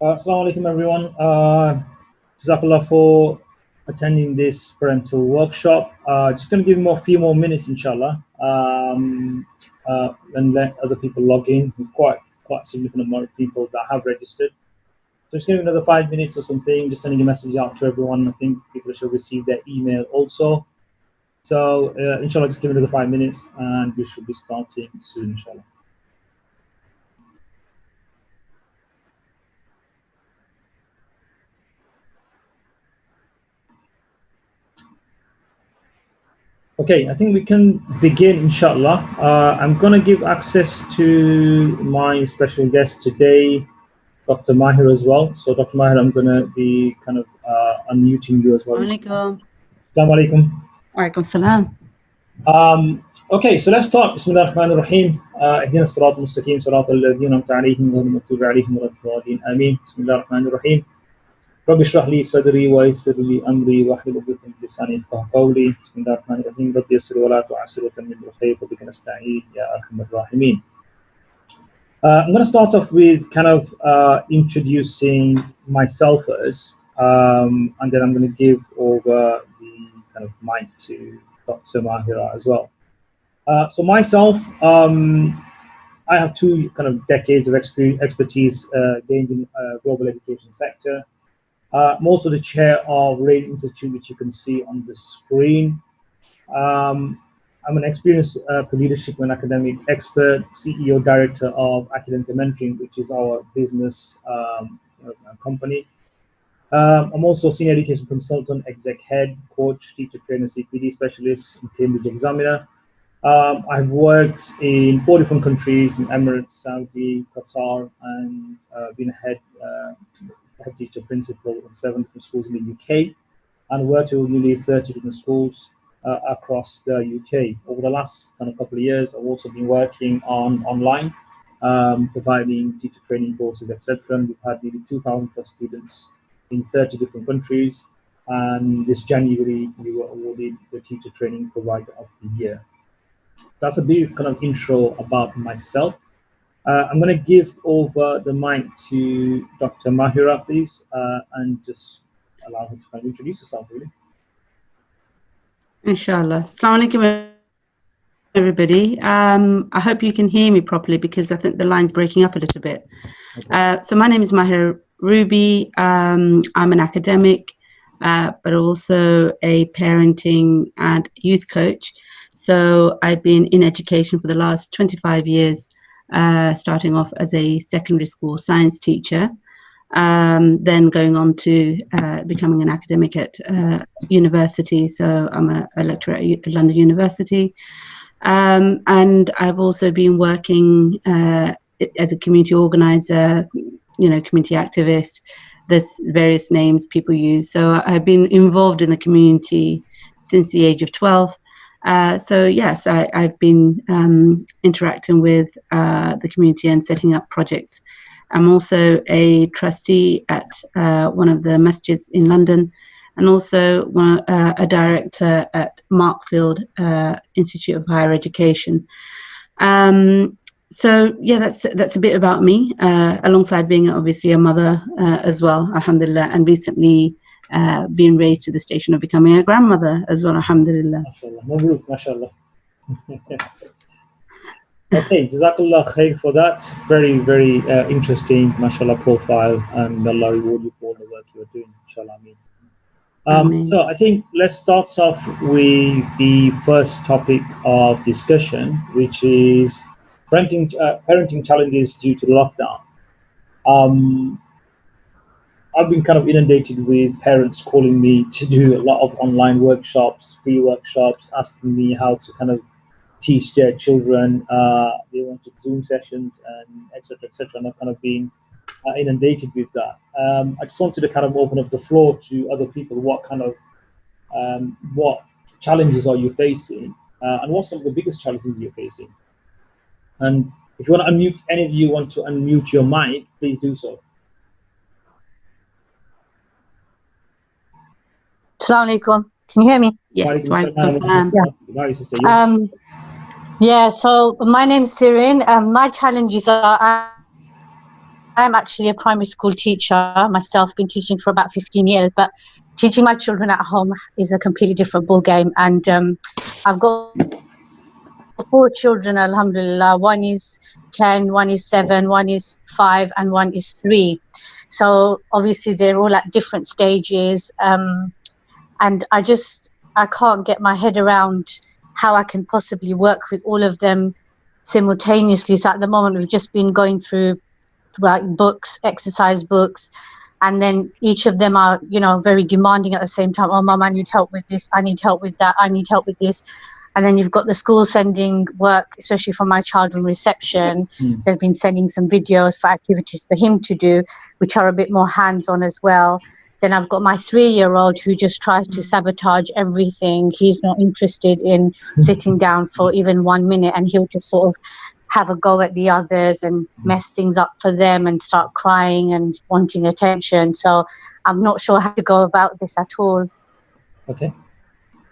Assalamu alaikum, everyone. Jazakallah for attending this parental workshop. Just going to give a few more minutes, inshallah, and let other people log in. We've quite a significant amount of people that have registered. So just give another 5 minutes or something. Just sending a message out to everyone. I think people should receive their email also. So inshallah, just give another 5 minutes, and we should be starting soon, inshallah. Okay, I think we can begin, inshallah. I'm going to give access to my special guest today, Dr. Mahir, as well. So, Dr. Mahir, I'm going to be kind of unmuting you as well. Assalamu alaikum. alaikum salam. Okay, so let's start. Bismillah ar-Rahman ar-Rahim. اهدنا الصراط المستقيم صراط الذين أنعمت عليهم غير المغضوب عليهم ولا الضالين آمين. بسم الله الرحمن الرحيم. رب اشرح لي صدري ويسر لي امري واحلل عقدة من لساني يفقهوا قولي بسم الله الرحمن الرحيم رب يسر ولا تعسر وتمم بالخير وبك نستعين يا ارحم الراحمين. I'm going to start off with kind of introducing myself first, and then I'm going to give over the kind of mic to Dr. Mahira as well. So myself, I have 2 kind of decades of expertise gained in global education sector. I'm also the chair of Rain Institute, which you can see on the screen. I'm an experienced leadership and academic expert, CEO, director of Academic Mentoring, which is our business company. I'm also senior education consultant, exec head, coach, teacher trainer, CPD specialist, and Cambridge examiner. I've worked in 4 different countries, in Emirates, Saudi, Qatar, and been a head teacher principal in 7 different schools in the UK, and worked with nearly 30 different schools across the UK. Over the last kind of couple of years, I've also been working online, providing teacher training courses, etc. And we've had nearly 2,000 plus students in 30 different countries. And this January, we were awarded the Teacher Training Provider of the Year. That's a brief kind of intro about myself. I'm going to give over the mic to Dr. Mahira, please, and just allow her to kind of introduce herself, really. Inshallah. Assalamu alaikum, everybody. I hope you can hear me properly because I think the line's breaking up a little bit. Okay. So my name is Mahir Ruby. I'm an academic, but also a parenting and youth coach. So I've been in education for the last 25 years. Starting off as a secondary school science teacher, then going on to becoming an academic at university. So I'm a lecturer at London University. And I've also been working as a community organizer, community activist. There's various names people use. So I've been involved in the community since the age of 12. So yes, I've been interacting with the community and setting up projects. I'm also a trustee at one of the masjids in London, and also a director at Markfield Institute of Higher Education. So yeah, that's a bit about me. Alongside being obviously a mother as well, alhamdulillah, and recently being raised to the station of becoming a grandmother as well, alhamdulillah. Mashallah, mashallah. Okay, Jazakallah khair for that. Very, very interesting, mashallah, profile, and Allah reward you for all the work you're doing, inshallah. So I think let's start off with the first topic of discussion, which is parenting challenges due to lockdown. I've been kind of inundated with parents calling me to do a lot of online workshops, free workshops, asking me how to kind of teach their children. They wanted Zoom sessions and etc. And I've kind of been inundated with that. I just wanted to kind of open up the floor to other people. What kind of what challenges are you facing, and what some of the biggest challenges you're facing? And if you want to unmute, any of you want to unmute your mic, please do so. Assalamu alaikum. Can you hear me? Yes. Yeah, so my name's Sirin. My challenges are I'm actually a primary school teacher myself, been teaching for about 15 years, but teaching my children at home is a completely different ballgame. And I've got 4 children, alhamdulillah. One is 10, one is 7, one is 5, and one is 3. So obviously they're all at different stages. And I can't get my head around how I can possibly work with all of them simultaneously. So at the moment, we've just been going through books, exercise books, and then each of them are, very demanding at the same time. Oh, Mum, I need help with this. I need help with that. I need help with this. And then you've got the school sending work, especially for my child in reception. They've been sending some videos for activities for him to do, which are a bit more hands-on as well. Then I've got my 3-year-old who just tries to sabotage everything. He's not interested in sitting down for even 1 minute, and he'll just sort of have a go at the others and mess things up for them and start crying and wanting attention. So I'm not sure how to go about this at all. Okay.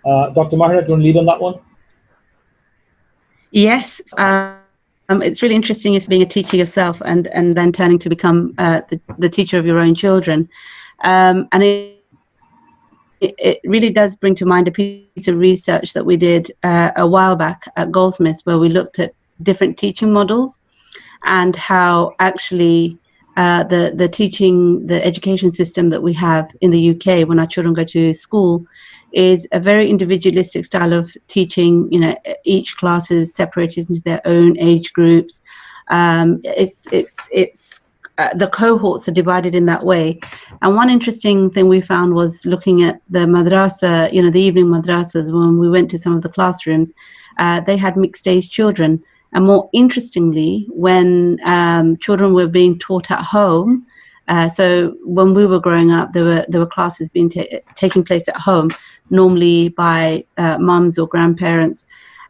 Dr. Mahira, do you want to lead on that one? Yes. It's really interesting as being a teacher yourself and then turning to become the teacher of your own children. And it really does bring to mind a piece of research that we did a while back at Goldsmiths, where we looked at different teaching models and how actually the education system that we have in the UK when our children go to school is a very individualistic style of teaching. Each class is separated into their own age groups. The cohorts are divided in that way. And one interesting thing we found was looking at the madrasa, the evening madrasas. When we went to some of the classrooms, they had mixed age children. And more interestingly, when children were being taught at home, so when we were growing up, there were classes being taking place at home, normally by mums or grandparents.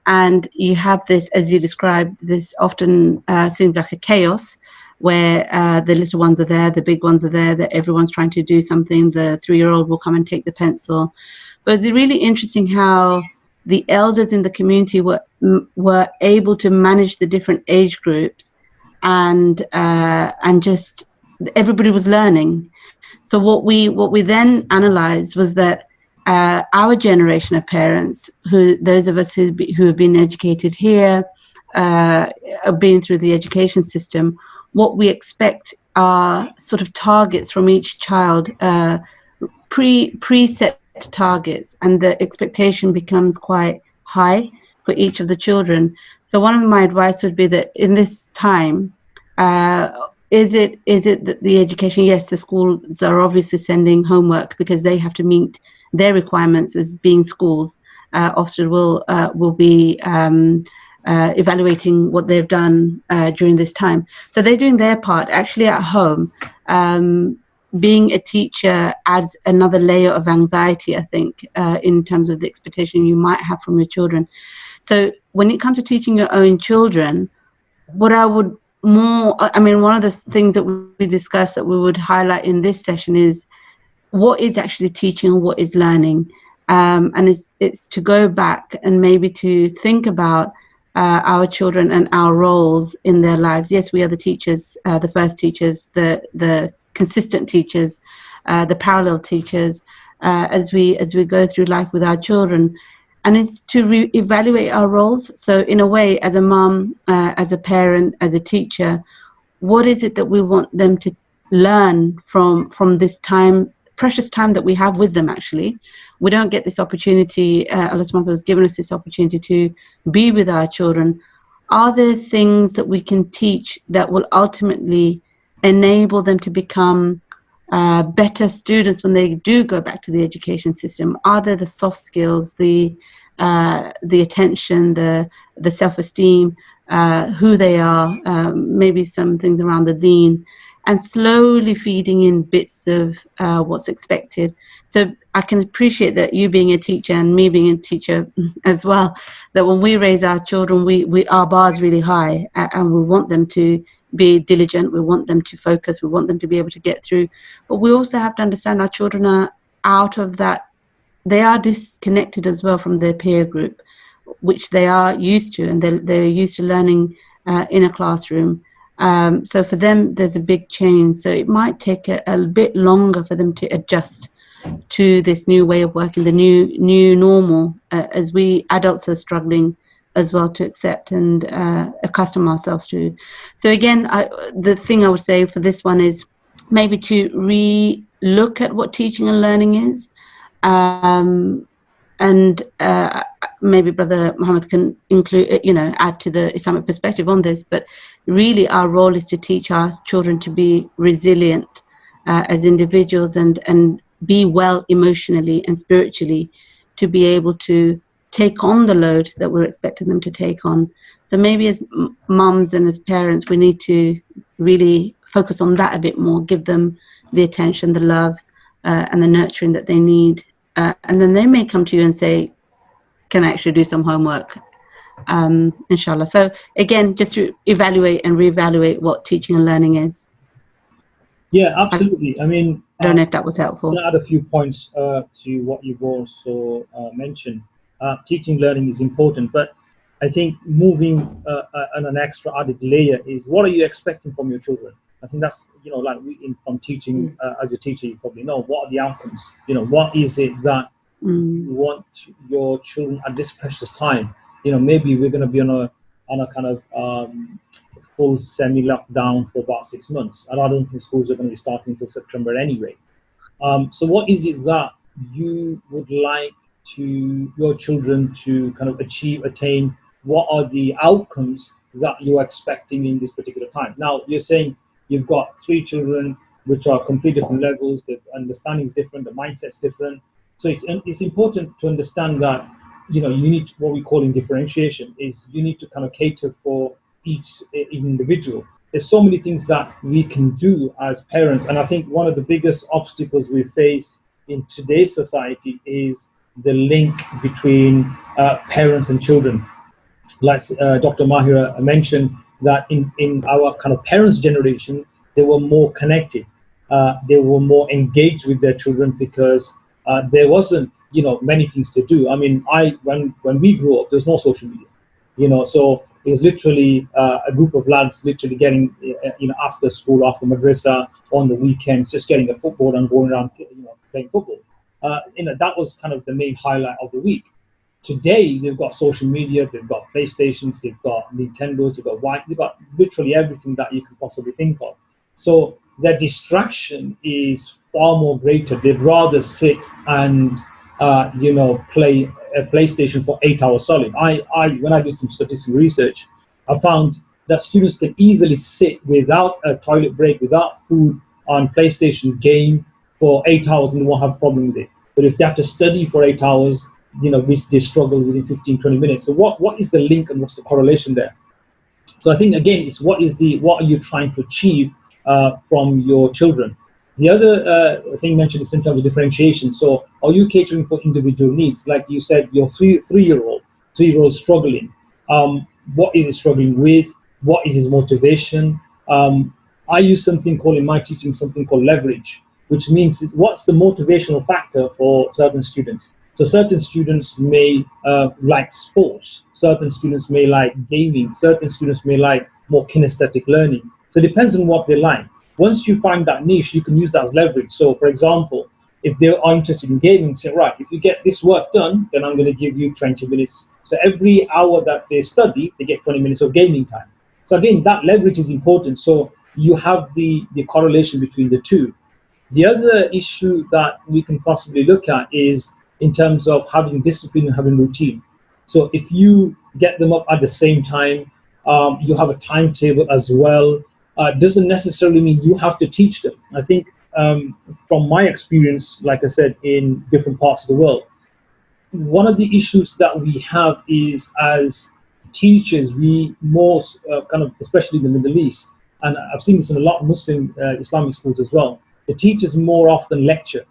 And you have this, as you described, this often seems like a chaos, where the little ones are there, the big ones are there, that everyone's trying to do something. The 3-year-old will come and take the pencil. But it's really interesting how the elders in the community were able to manage the different age groups, and just everybody was learning. So what we then analysed was that our generation of parents, those of us who have been educated here, have been through the education system, what we expect are sort of targets from each child, preset targets, and the expectation becomes quite high for each of the children. So one of my advice would be that in this time, is it that the education, yes, the schools are obviously sending homework because they have to meet their requirements as being schools. Ofsted will be evaluating what they've done during this time. So they're doing their part. Actually at home, being a teacher adds another layer of anxiety, I think, in terms of the expectation you might have from your children. So when it comes to teaching your own children, one of the things that we discussed that we would highlight in this session is what is actually teaching and what is learning. And it's to go back and maybe to think about our children and our roles in their lives. Yes, we are the teachers, the first teachers, the consistent teachers, the parallel teachers, as we go through life with our children. And it's to evaluate our roles. So in a way, as a mum, as a parent, as a teacher, what is it that we want them to learn from this time, precious time that we have with them? Actually, we don't get this opportunity. Allah subhanahu wa ta'ala has given us this opportunity to be with our children. Are there things that we can teach that will ultimately enable them to become better students when they do go back to the education system? Are there the soft skills, the attention, the self-esteem, who they are, maybe some things around the deen, and slowly feeding in bits of what's expected. So I can appreciate that you being a teacher and me being a teacher as well, that when we raise our children, our bar's really high, and we want them to be diligent, we want them to focus, we want them to be able to get through. But we also have to understand our children are out of that, they are disconnected as well from their peer group, which they are used to, and they're used to learning in a classroom. So for them, there's a big change. So it might take a bit longer for them to adjust to this new way of working, the new normal, as we adults are struggling as well to accept and accustom ourselves to. So again, the thing I would say for this one is maybe to re-look at what teaching and learning is. And maybe Brother Muhammad can include, add to the Islamic perspective on this. But really, our role is to teach our children to be resilient as individuals and be well emotionally and spiritually, to be able to take on the load that we're expecting them to take on. So maybe as mums and as parents, we need to really focus on that a bit more, give them the attention, the love, and the nurturing that they need. And then they may come to you and say, can I actually do some homework? Inshallah. So again, just to evaluate and reevaluate what teaching and learning is. Yeah, absolutely. I mean, I don't know if that was helpful. I'll add a few points to what you've also mentioned. Teaching learning is important, but I think moving on an extra added layer is, what are you expecting from your children? I think that's, like from teaching, as a teacher, you probably know, what are the outcomes? What is it that you want your children at this precious time? Maybe we're going to be on a kind of full semi-lockdown for about 6 months, and I don't think schools are going to be starting until September anyway. So what is it that you would like your children to kind of attain? What are the outcomes that you're expecting in this particular time? Now, you're saying you've got 3 children which are completely different levels, the understanding is different, the mindset's different. So it's important to understand that, you need what we call in differentiation, is you need to kind of cater for each individual. There's so many things that we can do as parents, and I think one of the biggest obstacles we face in today's society is the link between parents and children. Like Dr. Mahira mentioned, that in our kind of parents' generation, they were more connected, they were more engaged with their children, because there wasn't many things to do. I mean, when we grew up, there's no social media, so it was literally a group of lads literally getting after school, after madrasa, on the weekends, just getting a football and going around playing football. That was kind of the main highlight of the week. Today they've got social media, they've got PlayStations, they've got Nintendos, they've got literally everything that you can possibly think of. So their distraction is far more greater. They'd rather sit and play a PlayStation for 8 hours solid. When I did some statistical research, I found that students can easily sit without a toilet break, without food, on PlayStation game for 8 hours, and they won't have a problem with it. But if they have to study for 8 hours, they struggle within 15-20 minutes. So what is the link and what's the correlation there? So I think, again, it's what are you trying to achieve from your children? The other thing mentioned is in terms of differentiation. So are you catering for individual needs? Like you said, your three-year-old struggling. What is he struggling with? What is his motivation? I use something called, in my teaching, something called leverage, which means what's the motivational factor for certain students. So certain students may like sports. Certain students may like gaming. Certain students may like more kinesthetic learning. So it depends on what they like. Once you find that niche, you can use that as leverage. So, for example, if they are interested in gaming, say, right, if you get this work done, then I'm going to give you 20 minutes. So every hour that they study, they get 20 minutes of gaming time. So again, that leverage is important. So you have the correlation between the two. The other issue that we can possibly look at is in terms of having discipline and having routine. So if you get them up at the same time, you have a timetable as well. Doesn't necessarily mean you have to teach them. I think from my experience, like I said, in different parts of the world, one of the issues that we have is, as teachers, we more kind of, especially in the Middle East, and I've seen this in a lot of Muslim Islamic schools as well, the teachers more often lecture,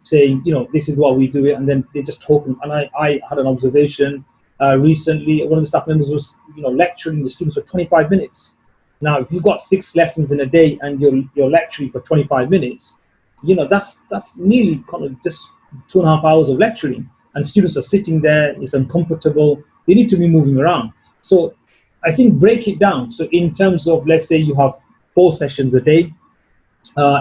saying, this is what we do it, and then they just talk. And I had an observation recently. One of the staff members was lecturing the students for 25 minutes. Now, if you've got 6 lessons in a day and you're lecturing for 25 minutes, that's nearly kind of just 2.5 hours of lecturing. And students are sitting there, it's uncomfortable, they need to be moving around. So I think break it down. So in terms of, let's say you have 4 sessions a day.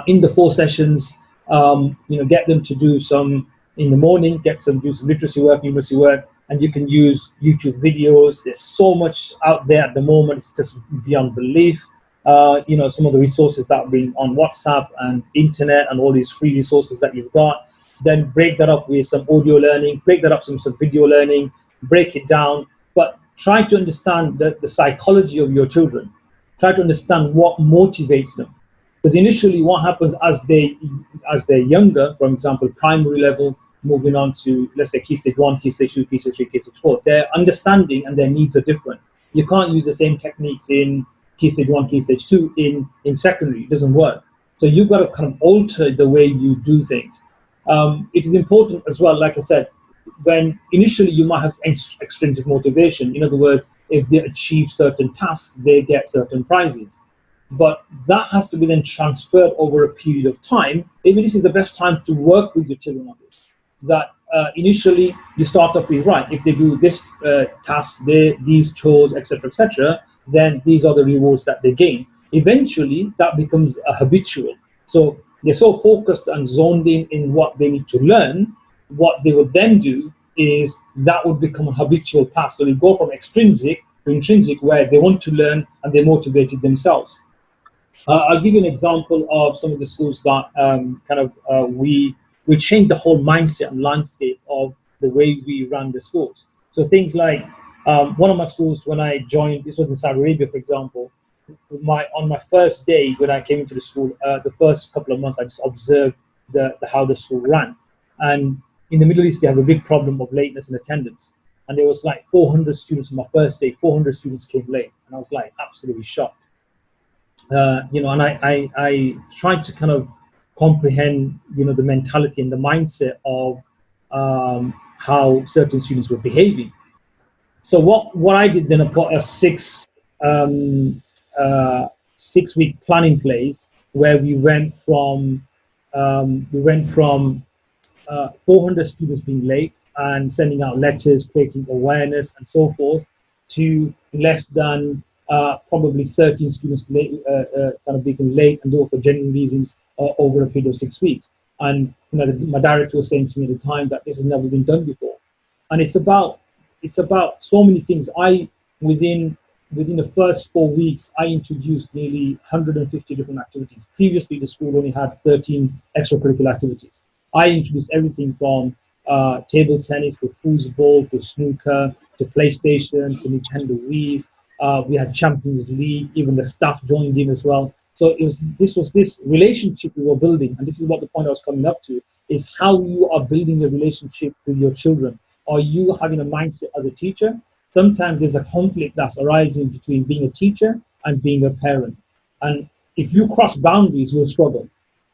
In the 4 sessions, get them to do some in the morning, do some literacy work, numeracy work, and you can use YouTube videos. There's so much out there at the moment; it's just beyond belief. Some of the resources that have been on WhatsApp and internet and all these free resources that you've got. Then break that up with some audio learning, break that up with some video learning, break it down, but try to understand the psychology of your children. Try to understand what motivates them. Because initially what happens as they're younger, for example, primary level, moving on to, let's say, Key Stage 1, Key Stage 2, Key Stage 3, Key Stage 4, their understanding and their needs are different. You can't use the same techniques in Key Stage 1, Key Stage 2 in secondary. It doesn't work. So you've got to kind of alter the way you do things. It is important as well, like I said, when initially you might have extrinsic motivation. In other words, if they achieve certain tasks, they get certain prizes. But that has to be then transferred over a period of time. Maybe this is the best time to work with your children on this. That initially you start off with, right, if they do this task, these chores, etc., then these are the rewards that they gain. Eventually, that becomes a habitual. So they're so focused and zoned in what they need to learn. What they would then do is that would become a habitual path. So they go from extrinsic to intrinsic, where they want to learn and they're motivated themselves. I'll give you an example of some of the schools that we changed the whole mindset and landscape of the way we ran the schools. So things like one of my schools, when I joined, this was in Saudi Arabia, for example, on my first day when I came into the school, the first couple of months, I just observed how the school ran. And in the Middle East, they have a big problem of lateness and attendance. And there was like 400 students on my first day, 400 students came late. And I was like absolutely shocked. And I tried to kind of comprehend, the mentality and the mindset of how certain students were behaving. So what I did then, I put a 6-week planning place where we went from 400 students being late and sending out letters, creating awareness and so forth, to less than probably 13 students late, kind of being late and do it for genuine reasons over a period of 6 weeks. And my director was saying to me at the time that this has never been done before. And it's about so many things. Within the first 4 weeks, I introduced nearly 150 different activities. Previously, the school only had 13 extracurricular activities. I introduced everything from table tennis to foosball to snooker to PlayStation to Nintendo Wii's. We had Champions League, even the staff joined in as well. So this was this relationship we were building, and this is what the point I was coming up to, is how you are building a relationship with your children. Are you having a mindset as a teacher? Sometimes there's a conflict that's arising between being a teacher and being a parent. And if you cross boundaries, you'll struggle.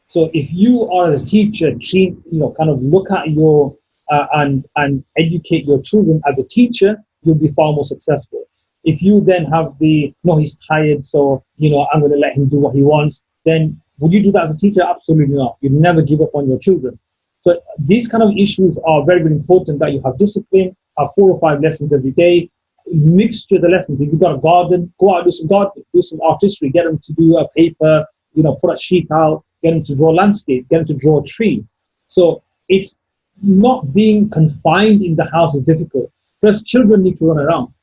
So if you are a teacher, kind of look at your and educate your children as a teacher, you'll be far more successful. If you then have he's tired, so I'm going to let him do what he wants, then would you do that as a teacher? Absolutely not. You'd never give up on your children. So these kind of issues are very, very important, that you have discipline, have 4 or 5 lessons every day, mixture the lessons. If you've got a garden, go out, do some gardening, do some artistry, get them to do a paper, put a sheet out, get them to draw a landscape, get them to draw a tree. So it's not being confined in the house is difficult. Plus, children need to run around.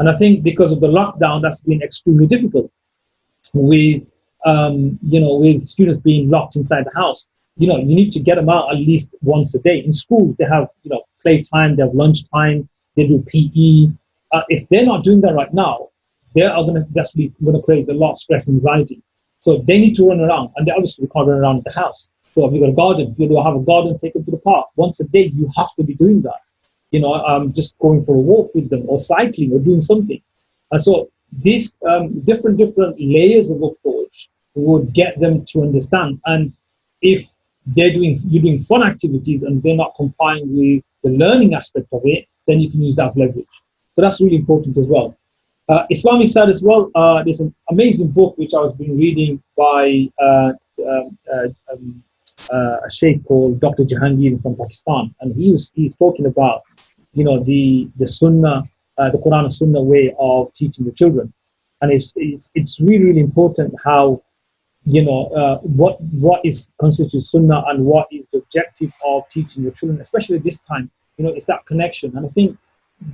And I think because of the lockdown, that's been extremely difficult with students being locked inside the house. You need to get them out at least once a day. In school, they have, playtime, they have lunchtime, they do PE. If they're not doing that right now, that's going to create a lot of stress and anxiety. So they need to run around, and they obviously can't run around the house. So if you've got a garden, you have a garden, take them to the park. Once a day, you have to be doing that. Just going for a walk with them, or cycling, or doing something. And so these different layers of approach would get them to understand. And if you're doing fun activities and they're not complying with the learning aspect of it, then you can use that as leverage. So that's really important as well. Islamic side as well, there's an amazing book which I was been reading by a sheikh called Dr. Jahangir from Pakistan, and he's talking about the sunnah the Quran and Sunnah way of teaching the children. And it's really, really important how, what is constitutes Sunnah and what is the objective of teaching your children, especially this time. It's that connection. And I think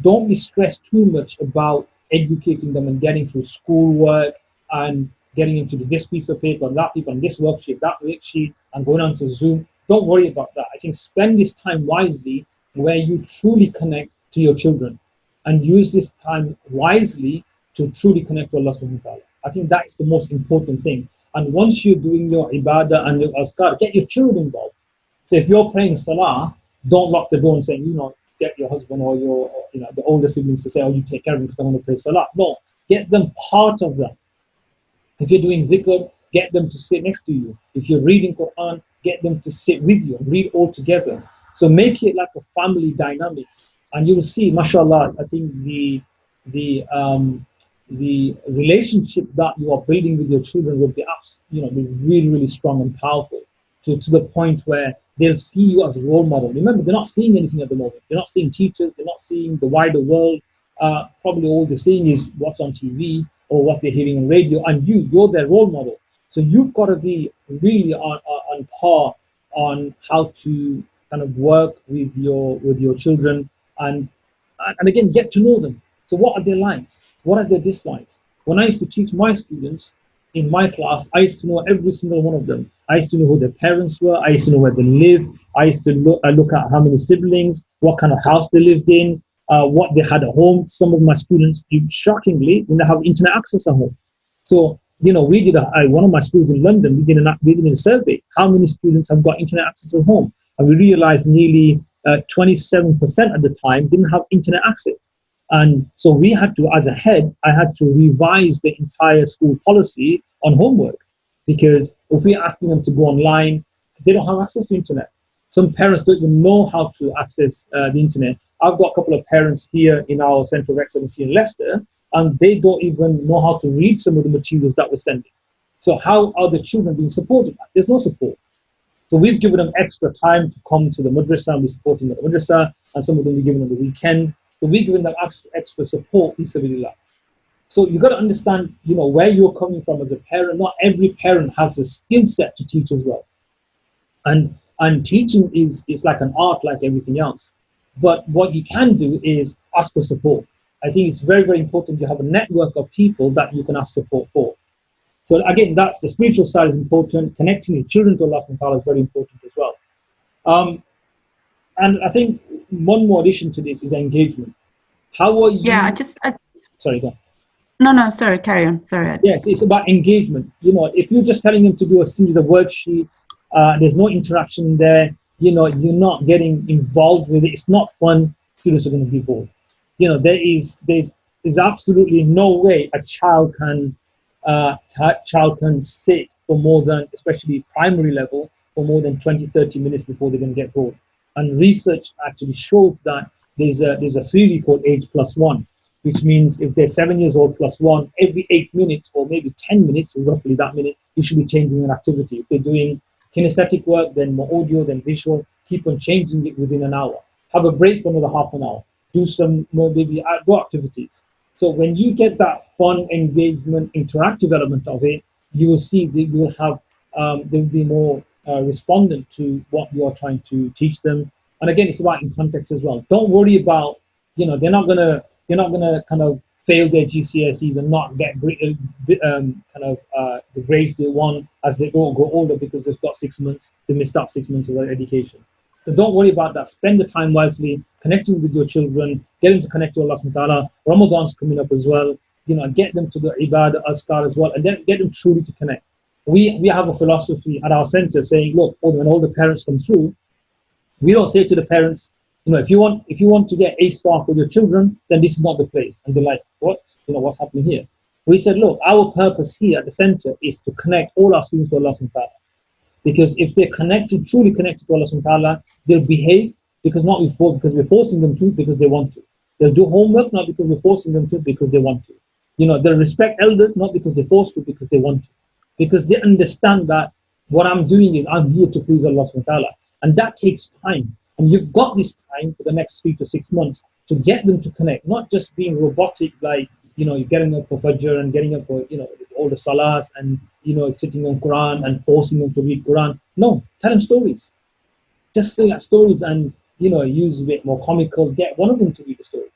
don't be stressed too much about educating them and getting through schoolwork and getting into this piece of paper and that paper and this worksheet, that worksheet, and going on to Zoom. Don't worry about that. I think spend this time wisely where you truly connect to your children, and use this time wisely to truly connect to Allah subhanahu wa ta'ala. I think that is the most important thing. And once you're doing your ibadah and your azkar, get your children involved. So if you're praying salah, don't lock the door and say, get your husband or your, the older siblings to say, oh, you take care of me because I want to pray salah. No, get them part of that. If you're doing zikr, get them to sit next to you. If you're reading Quran, get them to sit with you and read all together. So make it like a family dynamics, and you will see, mashallah, I think the relationship that you are building with your children will be, be really, really strong and powerful to the point where they'll see you as a role model. Remember, they're not seeing anything at the moment. They're not seeing teachers. They're not seeing the wider world. Probably all they're seeing is what's on TV or what they're hearing on radio, and you're their role model. So you've got to be really on par on how to kind of work with your children, and again, get to know them. So what are their likes? What are their dislikes? When I used to teach my students in my class, I used to know every single one of them. I used to know who their parents were. I used to know where they lived. I used to look at how many siblings, what kind of house they lived in, what they had at home. Some of my students, shockingly, didn't have internet access at home. So, we did one of my schools in London, we did a survey. How many students have got internet access at home? And we realized nearly 27% at the time didn't have internet access. And so we had to, as a head, I had to revise the entire school policy on homework, because if we're asking them to go online, they don't have access to internet. Some parents don't even know how to access the internet. I've got a couple of parents here in our Centre of Excellence in Leicester, and they don't even know how to read some of the materials that we're sending. So how are the children being supported? There's no support. So we've given them extra time to come to the madrasa, and we're supporting the madrasa, and some of them we're giving them the weekend. So we're giving them extra support, fisabilillah. So you've got to understand, where you're coming from as a parent. Not every parent has a skill set to teach as well. And teaching is like an art, like everything else. But what you can do is ask for support. I think it's very, very important you have a network of people that you can ask support for. So again, that's the spiritual side is important. Connecting your children to Allah subhanahu wa ta'ala is very important as well. And I think one more addition to this is engagement. How are you? Yeah, Sorry, go on. No, sorry, carry on. Sorry. Yes, it's about engagement. If you're just telling them to do a series of worksheets, there's no interaction there, you're not getting involved with it, it's not fun, students are going to be bored. There's absolutely no way a child can sit for more than, especially primary level, for more than 20-30 minutes before they're going to get bored. And research actually shows that there's a theory called age plus one, which means if they're 7 years old plus one, every 8 minutes or maybe 10 minutes, roughly that minute, you should be changing an activity. If they're doing kinesthetic work, then more audio, then visual, keep on changing it within an hour. Have a break for another half an hour. Do some more maybe outdoor activities. So when you get that fun, engagement, interactive element of it, you will see that you will have, there will be more respondent to what you are trying to teach them. And again, it's about in context as well. Don't worry about, they're not gonna kind of fail their GCSEs and not get the grades they want as they grow older because they've got 6 months, they missed out 6 months of their education. So don't worry about that. Spend the time wisely, connecting with your children, get them to connect to Allah subhanahu wa ta'ala. Ramadan's coming up as well. Get them to the ibadah, azkar as well, and then get them truly to connect. We have a philosophy at our center saying, look, when all the parents come through, we don't say to the parents, if you want to get A star for your children, then this is not the place. And they're like, what? What's happening here? We said, look, our purpose here at the center is to connect all our students to Allah subhanahu wa ta'ala. Because if they're connected, truly connected to Allah subhanahu wa ta'ala, they'll behave because we're forcing them to, because they want to. They'll do homework not because we're forcing them to, because they want to. They'll respect elders not because they're forced to, because they want to. Because they understand that what I'm doing is I'm here to please Allah subhanahu wa ta'ala. And that takes time. And you've got this time for the next 3 to 6 months to get them to connect, not just being robotic, like, you're getting up for Fajr and getting up for, all the salahs and, sitting on Quran and forcing them to read Quran. No, tell them stories. Just say that stories and, use a bit more comical, get one of them to read the stories.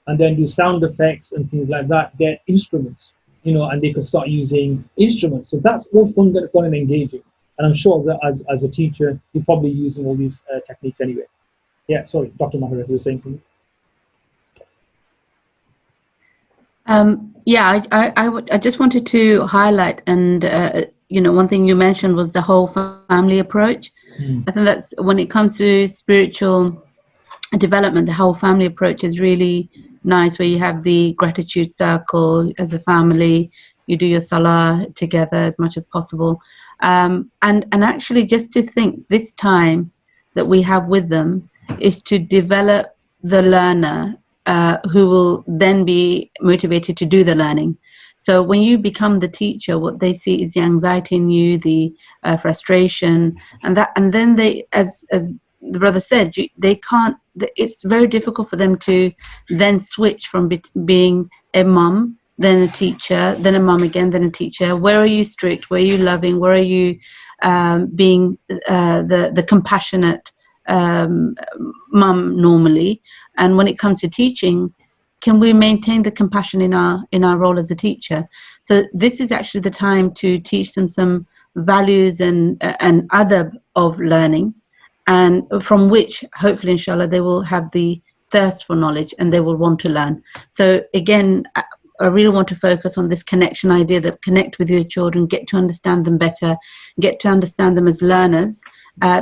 And then do sound effects and things like that, get instruments, and they can start using instruments. So that's all fun and engaging. And I'm sure that as a teacher, you're probably using all these techniques anyway. Yeah, sorry, Dr. Mahira, you were saying something? Yeah, I just wanted to highlight, and one thing you mentioned was the whole family approach. I think that's when it comes to spiritual development, the whole family approach is really nice, where you have the gratitude circle as a family, you do your salah together as much as possible, and actually just to think this time that we have with them is to develop the learner, who will then be motivated to do the learning. So when you become the teacher, what they see is the anxiety in you, the frustration, and then they, as the brother said, they can't. It's very difficult for them to then switch from being a mum, then a teacher, then a mum again, then a teacher. Where are you strict? Where are you loving? Where are you being the compassionate mum normally? And when it comes to teaching, can we maintain the compassion in our role as a teacher? So this is actually the time to teach them some values and adab of learning, and from which hopefully inshallah they will have the thirst for knowledge and they will want to learn. So again, I really want to focus on this connection idea, that connect with your children, get to understand them better, get to understand them as learners,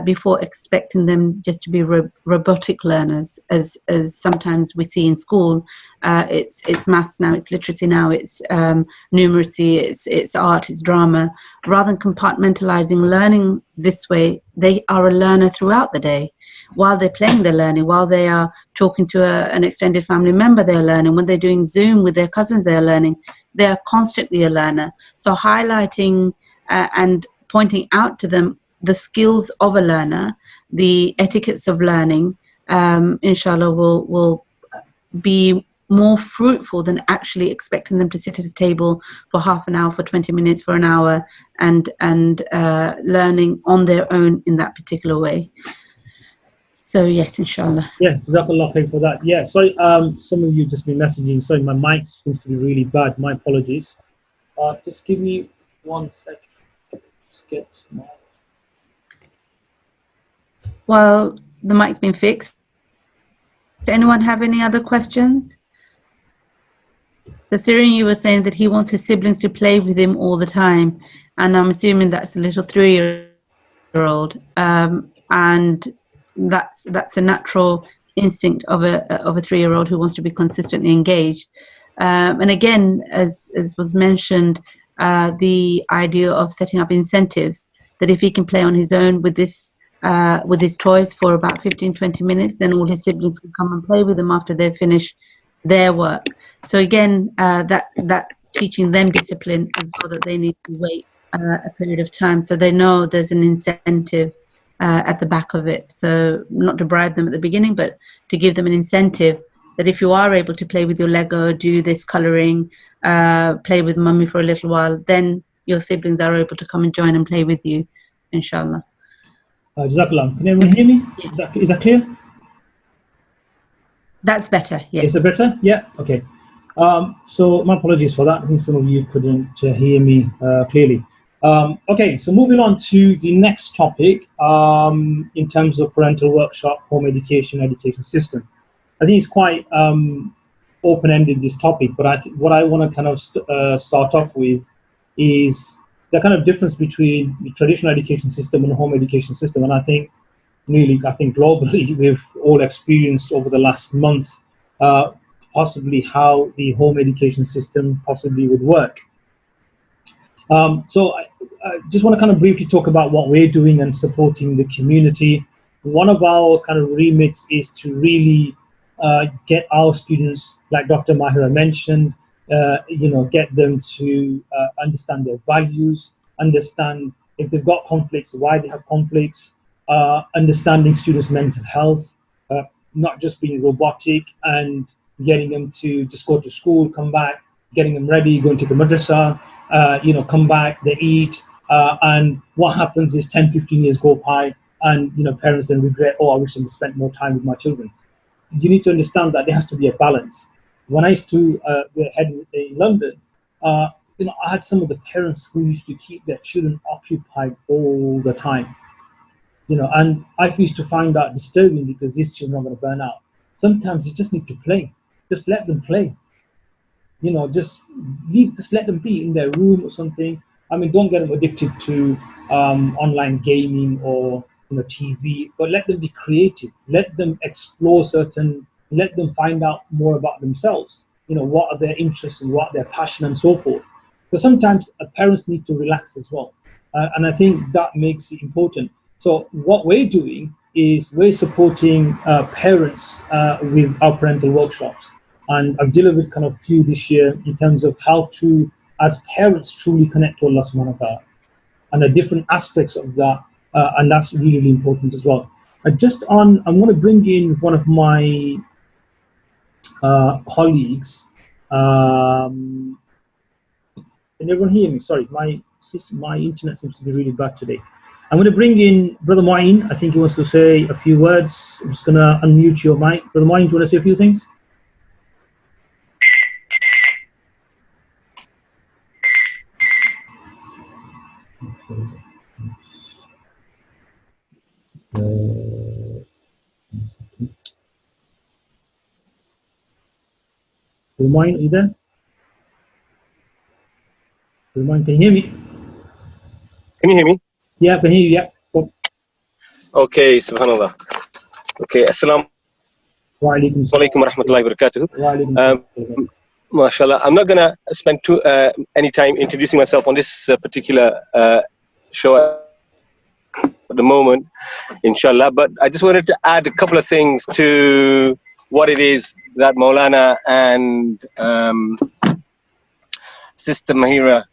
before expecting them just to be robotic learners, as sometimes we see in school. It's maths now, it's literacy now, it's numeracy, it's art, it's drama. Rather than compartmentalizing learning this way, they are a learner throughout the day. While they're playing, they're learning. While they are talking to an extended family member, they're learning. When they're doing Zoom with their cousins, they're learning. They are constantly a learner. So highlighting and pointing out to them the skills of a learner, the etiquettes of learning, inshallah will be more fruitful than actually expecting them to sit at a table for half an hour, for 20 minutes, for an hour, and learning on their own in that particular way. So yes, inshallah. Yeah, Jazakallah khair for that. Yeah, sorry, some of you just been messaging. Sorry, my mic seems to be really bad. My apologies. Just give me 1 second. Just get my... Well, the mic's been fixed. Does anyone have any other questions? The Syrian, you were saying that he wants his siblings to play with him all the time, and I'm assuming that's a little 3-year-old, and that's a natural instinct of a 3-year-old who wants to be consistently engaged. And again, as was mentioned, the idea of setting up incentives, that if he can play on his own with his toys for about 15-20 minutes, then all his siblings can come and play with him after they finish their work. So again, that's teaching them discipline as well, that they need to wait a period of time, so they know there's an incentive at the back of it. So not to bribe them at the beginning, but to give them an incentive that if you are able to play with your Lego, do this colouring, play with mummy for a little while, then your siblings are able to come and join and play with you, inshallah. Jazakallah. Can everyone hear me? Is that clear? That's better, yes. Is it better? Yeah, okay. So my apologies for that. I think some of you couldn't hear me clearly. Okay, so moving on to the next topic, in terms of parental workshop, home education system. I think it's quite open-ended, this topic, but I think what I want to kind of start off with is the kind of difference between the traditional education system and the home education system. And I think globally we've all experienced over the last month possibly how the home education system possibly would work. So I just want to kind of briefly talk about what we're doing and supporting the community. One of our kind of remits is to really get our students, like Dr. Mahira mentioned, get them to understand their values, understand if they've got conflicts, why they have conflicts, understanding students' mental health. not just being robotic and getting them to just go to school, come back, getting them ready, going to the madrasa, come back, they eat, and what happens is 10, 15 years go by, and parents then regret, oh, I wish I had spent more time with my children. You need to understand that there has to be a balance. When I used to head in London, I had some of the parents who used to keep their children occupied all the time. And I used to find that disturbing because these children are going to burn out. Sometimes you just need to play. Just let them play. Just let them be in their room or something. I mean, don't get them addicted to online gaming or TV, but let them be creative. Let them explore let them find out more about themselves. What are their interests and what their passion and so forth. So sometimes parents need to relax as well. And I think that makes it important. So what we're doing is we're supporting parents with our parental workshops. And I've delivered kind of a few this year in terms of how to, as parents, truly connect to Allah subhanahu wa ta'ala and the different aspects of that. And that's really, really important as well. I'm going to bring in one of my colleagues. Can everyone hear me? Sorry, my internet seems to be really bad today. I'm going to bring in Brother Mu'in. I think he wants to say a few words. I'm just going to unmute your mic. Brother Mu'in, do you want to say a few things? Brother Mu'in, are you there? Brother Mu'in, can you hear me? Can you hear me? Yeah, I can hear you. Yeah. Oh. Okay, subhanallah. Okay, assalamu Walaikum alaikum wa rahmatullahi wa barakatuh. Walaikum MashaAllah. I'm not going to spend any time introducing myself on this particular show at the moment, inshallah, but I just wanted to add a couple of things to what it is that Maulana and Sister Mahira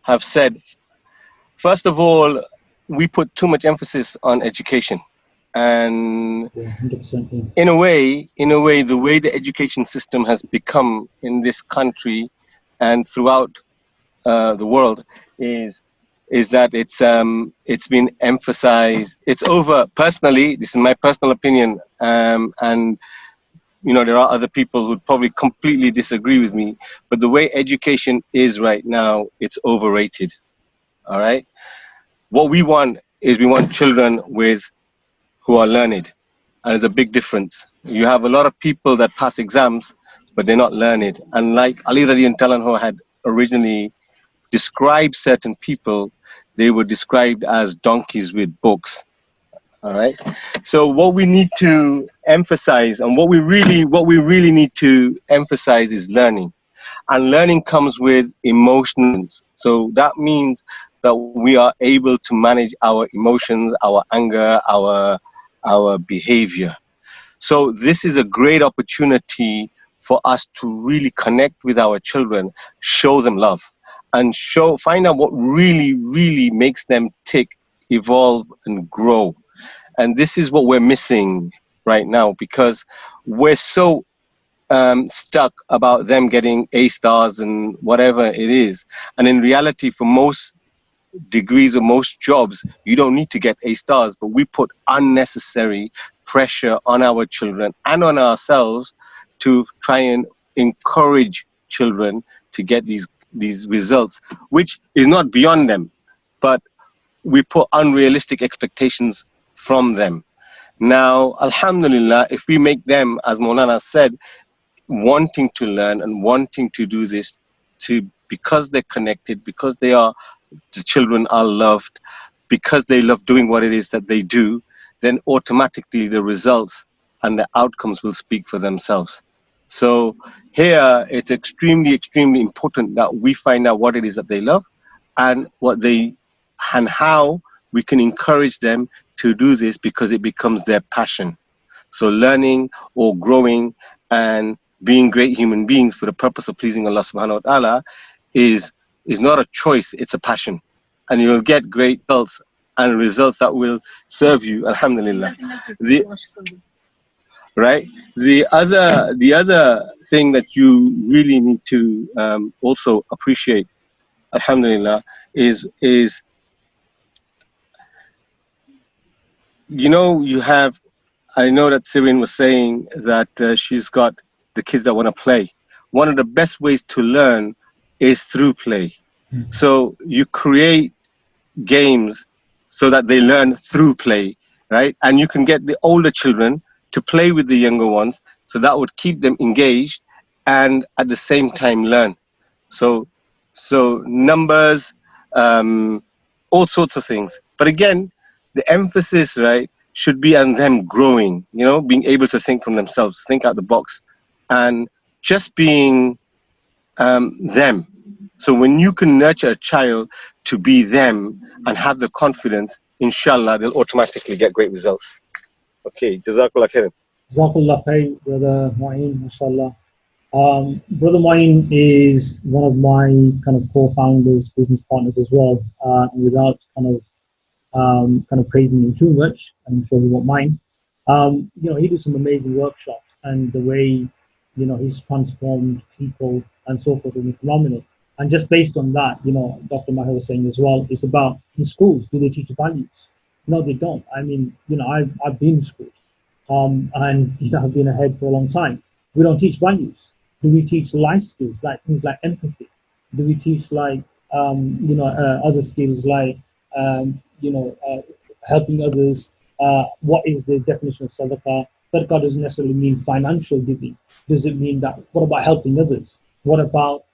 have said. First of all, we put too much emphasis on education, and yeah, 100%, yeah. in a way, the way the education system has become in this country and throughout the world is that it's been emphasized. It's over. Personally, this is my personal opinion, and there are other people who'd probably completely disagree with me. But the way education is right now, it's overrated. All right. What we want is children who are learned, and there's a big difference. You have a lot of people that pass exams, but they're not learned. And like Ali radiallahu anhu had originally described certain people, they were described as donkeys with books. All right. So what we need to emphasize, and what we really need to emphasize, is learning. And learning comes with emotions. So that means that we are able to manage our emotions, our anger, our behavior. So this is a great opportunity for us to really connect with our children, show them love, and find out what really, really makes them tick, evolve, and grow. And this is what we're missing right now, because we're so stuck about them getting A stars and whatever it is. And in reality, for most degrees or most jobs, you don't need to get A stars, but we put unnecessary pressure on our children and on ourselves to try and encourage children to get these results, which is not beyond them, but we put unrealistic expectations from them. Now, alhamdulillah, if we make them, as Maulana said, wanting to learn and wanting to do this because they're connected, because the children are loved, because they love doing what it is that they do, then automatically the results and the outcomes will speak for themselves. So here it's extremely, extremely important that we find out what it is that they love and how we can encourage them to do this, because it becomes their passion. So learning or growing and being great human beings for the purpose of pleasing Allah subhanahu wa ta'ala is not a choice, it's a passion. And you'll get great results and results that will serve you, alhamdulillah. right? The other thing that you really need to also appreciate, alhamdulillah, is you have. I know that Sirin was saying that she's got the kids that want to play. One of the best ways to learn is through play. So you create games so that they learn through play, right? And you can get the older children to play with the younger ones, so that would keep them engaged and at the same time learn. So numbers, all sorts of things. But again, the emphasis, right, should be on them growing, being able to think from themselves, think out the box, and just being them. So when you can nurture a child to be them and have the confidence, inshallah, they'll automatically get great results. Okay, Jazakallah khairan. Jazakallah khair, Brother Mu'in, mashallah. Brother Mu'in is one of my kind of co-founders, business partners as well. And without kind of praising him too much, I'm sure he won't mind. He does some amazing workshops, and the way he's transformed people and so forth has been phenomenal. And just based on that, Dr. Maher was saying as well, it's about in schools, do they teach values? No, they don't. I mean, I've been in schools, and I've been ahead for a long time. We don't teach values. Do we teach life skills, like things like empathy? Do we teach other skills like helping others? What is the definition of sadaqah? Sadaqah doesn't necessarily mean financial giving. Does it mean that? What about helping others? What about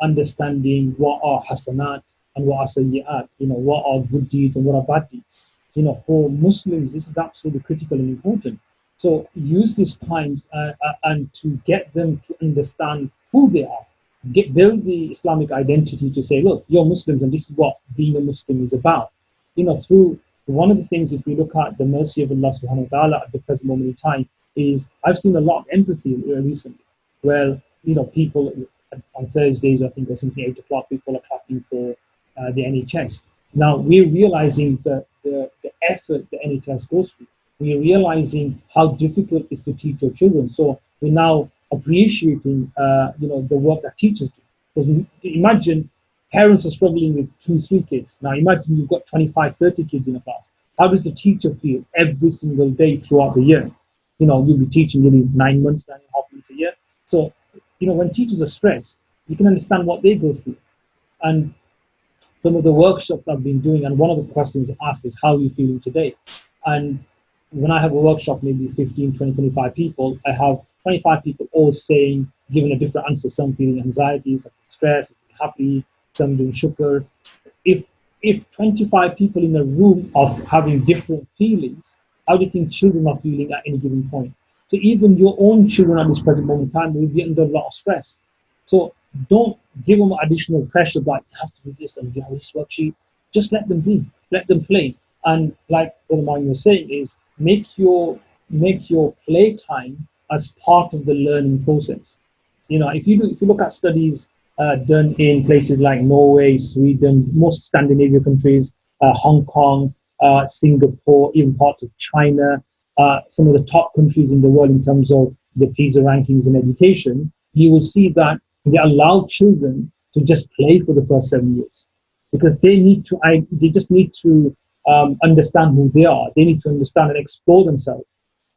understanding what are hasanat and what are sayyi'at? What are good deeds and what are bad deeds? For Muslims, this is absolutely critical and important. So use these times and to get them to understand who they are. Build the Islamic identity to say, look, you're Muslims and this is what being a Muslim is about. Through one of the things, if we look at the mercy of Allah subhanahu wa ta'ala at the present moment in time, is I've seen a lot of empathy recently, where people on Thursdays, I think, or something, 8 o'clock, people are clapping for the NHS. Now we're realizing the effort the NHS goes through. We're realizing how difficult it is to teach your children. So we're now appreciating the work that teachers do. Because imagine parents are struggling with 2-3 kids. Now imagine you've got 25-30 kids in a class. How does the teacher feel every single day throughout the year? You'll be teaching nearly 9 months, 9.5 months a year. So when teachers are stressed, you can understand what they go through. And some of the workshops I've been doing, and one of the questions asked is, how are you feeling today? And when I have a workshop, maybe 15, 20, 25 people, I have 25 people all saying, giving a different answer. Some feeling anxiety, some stress, some happy, some doing shukr. If 25 people in a room are having different feelings, how do you think children are feeling at any given point? So even your own children at this present moment in time will be under a lot of stress. So don't give them additional pressure like you have to do this and this worksheet. Just let them be, let them play. And like Brother Mine was saying, is make your playtime as part of the learning process. If you look at studies done in places like Norway, Sweden, most Scandinavian countries, Hong Kong, Singapore, even parts of China, some of the top countries in the world in terms of the PISA rankings in education, you will see that they allow children to just play for the first 7 years, because they just need to understand who they are. They need to understand and explore themselves.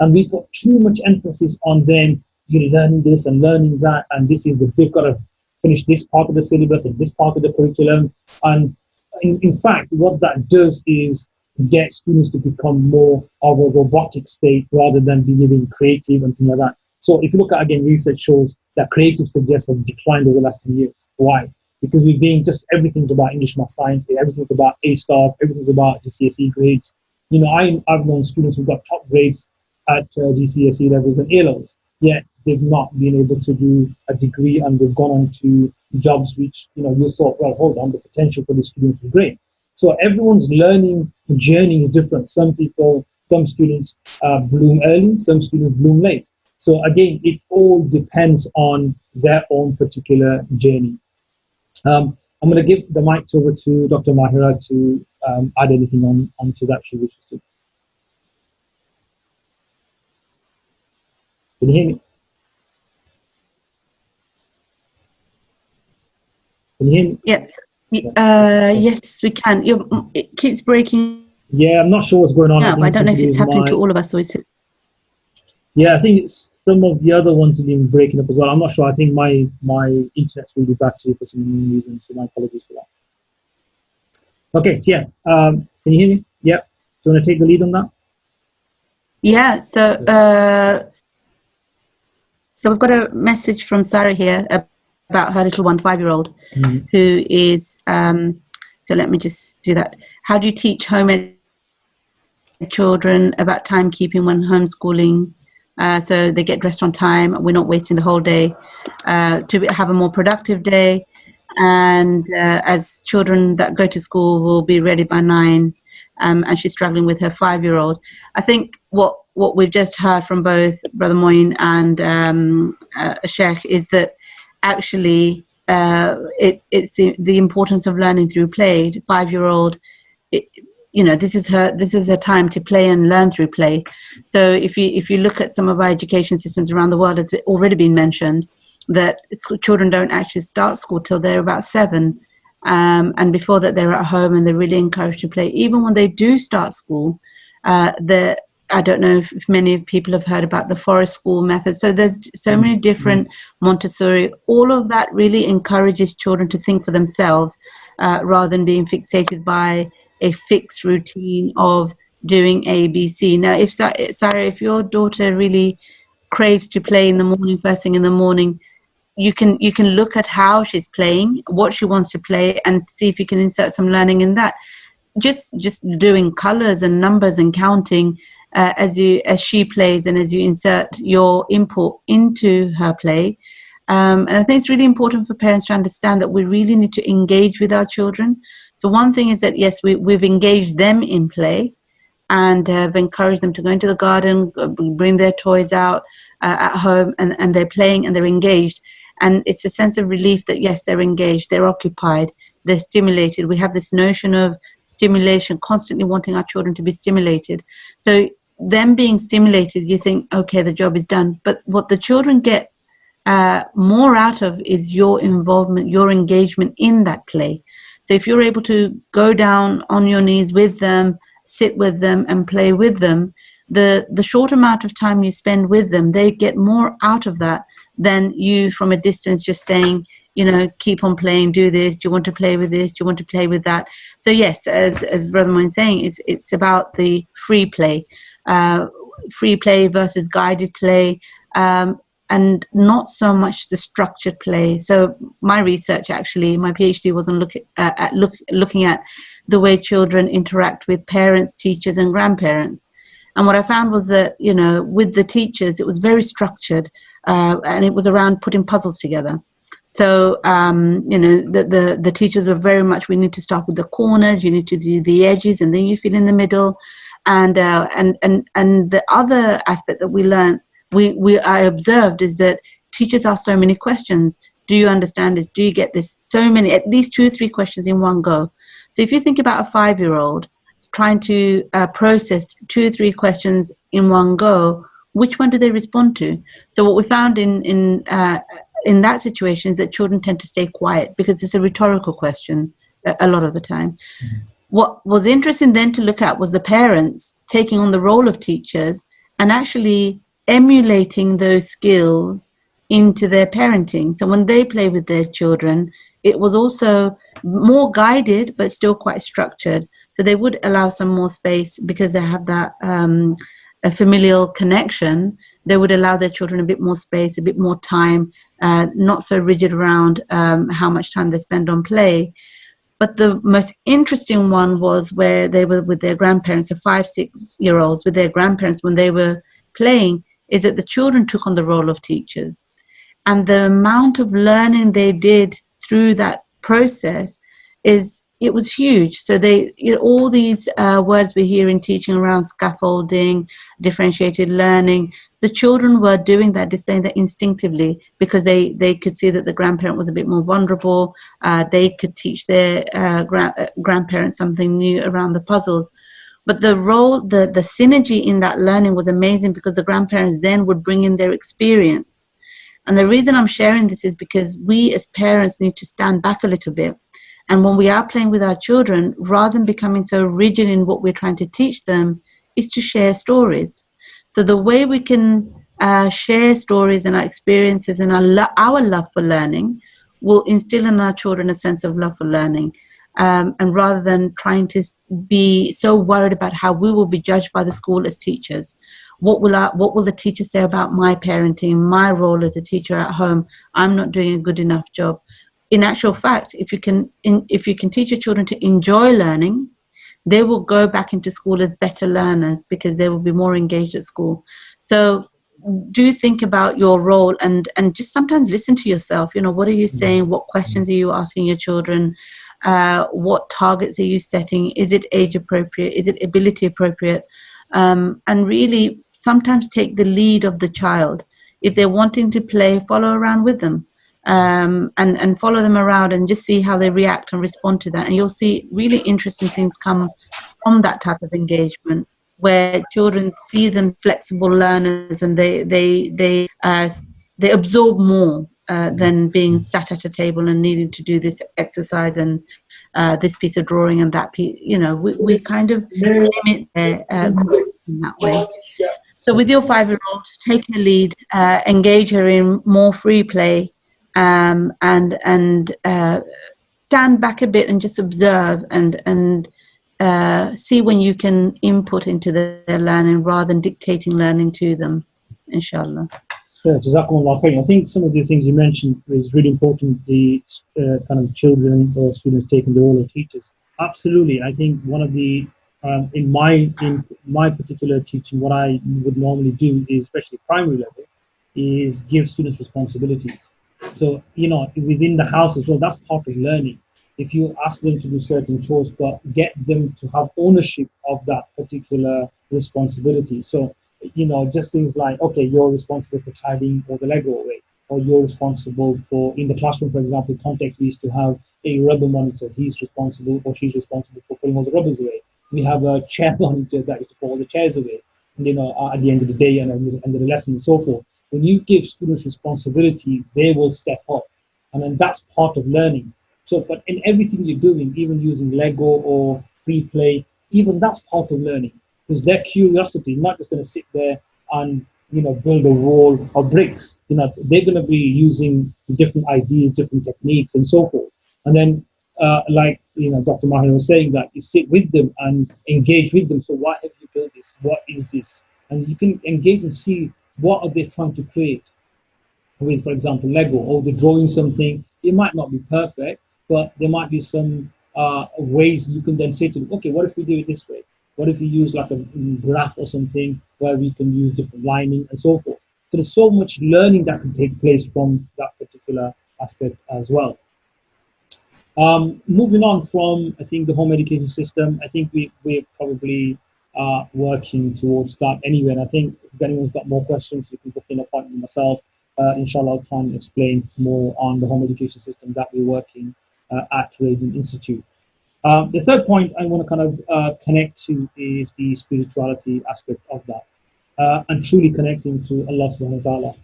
And we put too much emphasis on them, learning this and learning that, and they've got to finish this part of the syllabus and this part of the curriculum. And in fact, what that does is get students to become more of a robotic state rather than being creative and things like that. So if you look at, again, research shows that creative subjects have declined over the last 10 years. Why? Because we're being everything's about English, math, science, everything's about A stars, everything's about GCSE grades. I've known students who've got top grades at GCSE levels and A levels, yet they've not been able to do a degree, and they've gone on to jobs which, you thought, well, hold on, the potential for the students is great. So everyone's learning journey is different. Some students bloom early, some students bloom late. So again, it all depends on their own particular journey. I'm going to give the mic over to Dr. Mahira to add anything onto that she wishes to. Can you hear me? Can you hear me? Yes. Yes, we can. It keeps breaking Yeah, I'm not sure what's going on. I up. think I it don't know seems to if it's be happening to my. all of us or is it. Yeah, I think it's some of the other ones have been breaking up as well. I'm not sure. I think my internet's really bad too for some reason, so my apologies for that. Okay, so yeah, can you hear me? Yeah. Do you want to take the lead on that? Yeah. So we've got a message from Sarah here about her little 5-year-old who is. So let me just do that. How do you teach home ed children about timekeeping when homeschooling? So they get dressed on time. We're not wasting the whole day. To have a more productive day, and as children that go to school will be ready by 9, and she's struggling with her 5-year-old. I think what we've just heard from both Brother Moin and Sheikh is that actually it's the importance of learning through play. 5-year-old, this is her time to play and learn through play. So if you look at some of our education systems around the world, it's already been mentioned that children don't actually start school till they're about 7, and before that they're at home and they're really encouraged to play. Even when they do start school, I don't know if many people have heard about the forest school method. So there's so many different Montessori. All of that really encourages children to think for themselves rather than being fixated by a fixed routine of doing A, B, C. Now, if Sarah, if your daughter really craves to play in the morning, first thing in the morning, you can look at how she's playing, what she wants to play, and see if you can insert some learning in that. Just doing colors and numbers and counting as she plays and as you insert your input into her play. And I think it's really important for parents to understand that we really need to engage with our children. So one thing is that, yes, we've engaged them in play and have encouraged them to go into the garden, bring their toys out at home, and they're playing and they're engaged. And it's a sense of relief that, yes, they're engaged, they're occupied, they're stimulated. We have this notion of stimulation, constantly wanting our children to be stimulated. So them being stimulated, you think, okay, the job is done. But what the children get more out of is your involvement, your engagement in that play. So if you're able to go down on your knees with them, sit with them and play with them, the short amount of time you spend with them, they get more out of that than you from a distance just saying, keep on playing, do this, do you want to play with this, do you want to play with that? So yes, as Brother Moin saying, it's about the free play versus guided play, and not so much the structured play. So my research, actually, my PhD wasn't looking at the way children interact with parents, teachers, and grandparents. And what I found was that, with the teachers, it was very structured, and it was around putting puzzles together. So, the teachers were very much, we need to start with the corners, you need to do the edges, and then you fill in the middle. And the other aspect that we learned, I observed, is that teachers ask so many questions. Do you understand this? Do you get this? So many, at least 2 or 3 questions in one go. So if you think about a 5-year-old trying to process 2 or 3 questions in one go, which one do they respond to? So what we found in that situation is that children tend to stay quiet because it's a rhetorical question a lot of the time. Mm-hmm. What was interesting then to look at was the parents taking on the role of teachers and actually emulating those skills into their parenting. So when they play with their children, it was also more guided, but still quite structured. So they would allow some more space because they have that a familial connection. They would allow their children a bit more space, a bit more time, not so rigid around how much time they spend on play. But the most interesting one was where they were with their grandparents, so 5-6-year-olds with their grandparents when they were playing, is that the children took on the role of teachers. And the amount of learning they did through that process it was huge. So all these words we hear in teaching around scaffolding, differentiated learning, the children were doing that, displaying that instinctively because they could see that the grandparent was a bit more vulnerable. They could teach their grandparents something new around the puzzles. But the role, the synergy in that learning was amazing, because the grandparents then would bring in their experience. And the reason I'm sharing this is because we as parents need to stand back a little bit. And when we are playing with our children, rather than becoming so rigid in what we're trying to teach them, is to share stories. So the way we can share stories and our experiences and our love for learning will instill in our children a sense of love for learning. And rather than trying to be so worried about how we will be judged by the school as teachers, what will the teacher say about my parenting, my role as a teacher at home? I'm not doing a good enough job. In actual fact, if you can teach your children to enjoy learning, they will go back into school as better learners, because they will be more engaged at school. So do think about your role, and just sometimes listen to yourself. What are you saying? What questions are you asking your children? What targets are you setting? Is it age appropriate? Is it ability appropriate? And really sometimes take the lead of the child. If they're wanting to play, follow around with them, and follow them around and just see how they react and respond to that. And you'll see really interesting things come from that type of engagement, where children see them flexible learners, and they absorb more than being sat at a table and needing to do this exercise and this piece of drawing and that piece. We kind of limit their growth in that way. So with your 5-year-old, take a lead, engage her in more free play, and stand back a bit and just observe and see when you can input into their learning rather than dictating learning to them, inshallah. Yeah, Jazakumullah khair. I think some of the things you mentioned is really important, the kind of children or students taking the role of teachers. Absolutely. I think one of the, in my particular teaching, what I would normally do is, especially primary level, is give students responsibilities. So, within the house as well, that's part of learning. If you ask them to do certain chores, but get them to have ownership of that particular responsibility. So, just things like, okay, you're responsible for tidying all the Lego away, or you're responsible for, in the classroom, for example, context, we used to have a rubber monitor. He's responsible, or she's responsible for putting all the rubbers away. We have a chair monitor that used to put all the chairs away, and, at the end of the day and at the end of the lesson and so forth. When you give students responsibility, they will step up. And then that's part of learning. So, but in everything you're doing, even using Lego or free play, even that's part of learning. Because their curiosity, not just going to sit there and, build a wall of bricks. They're going to be using different ideas, different techniques and so forth. And then, like, Dr. Mahir was saying, that you sit with them and engage with them. So why have you built this? What is this? And you can engage and see what are they trying to create with, for example, Lego, or they're drawing something. It might not be perfect, but there might be some ways you can then say to them, okay, what if we do it this way? What if we use like a graph or something where we can use different lining and so forth? So there's so much learning that can take place from that particular aspect as well. Moving on from, I think, the home education system, I think we're probably working towards that anyway. And I think if anyone's got more questions, you can book in an appointment with myself. Inshallah, I'll try and explain more on the home education system that we're working at Radiant Institute. The third point I want to kind of connect to is the spirituality aspect of that, and truly connecting to Allah subhanahu wa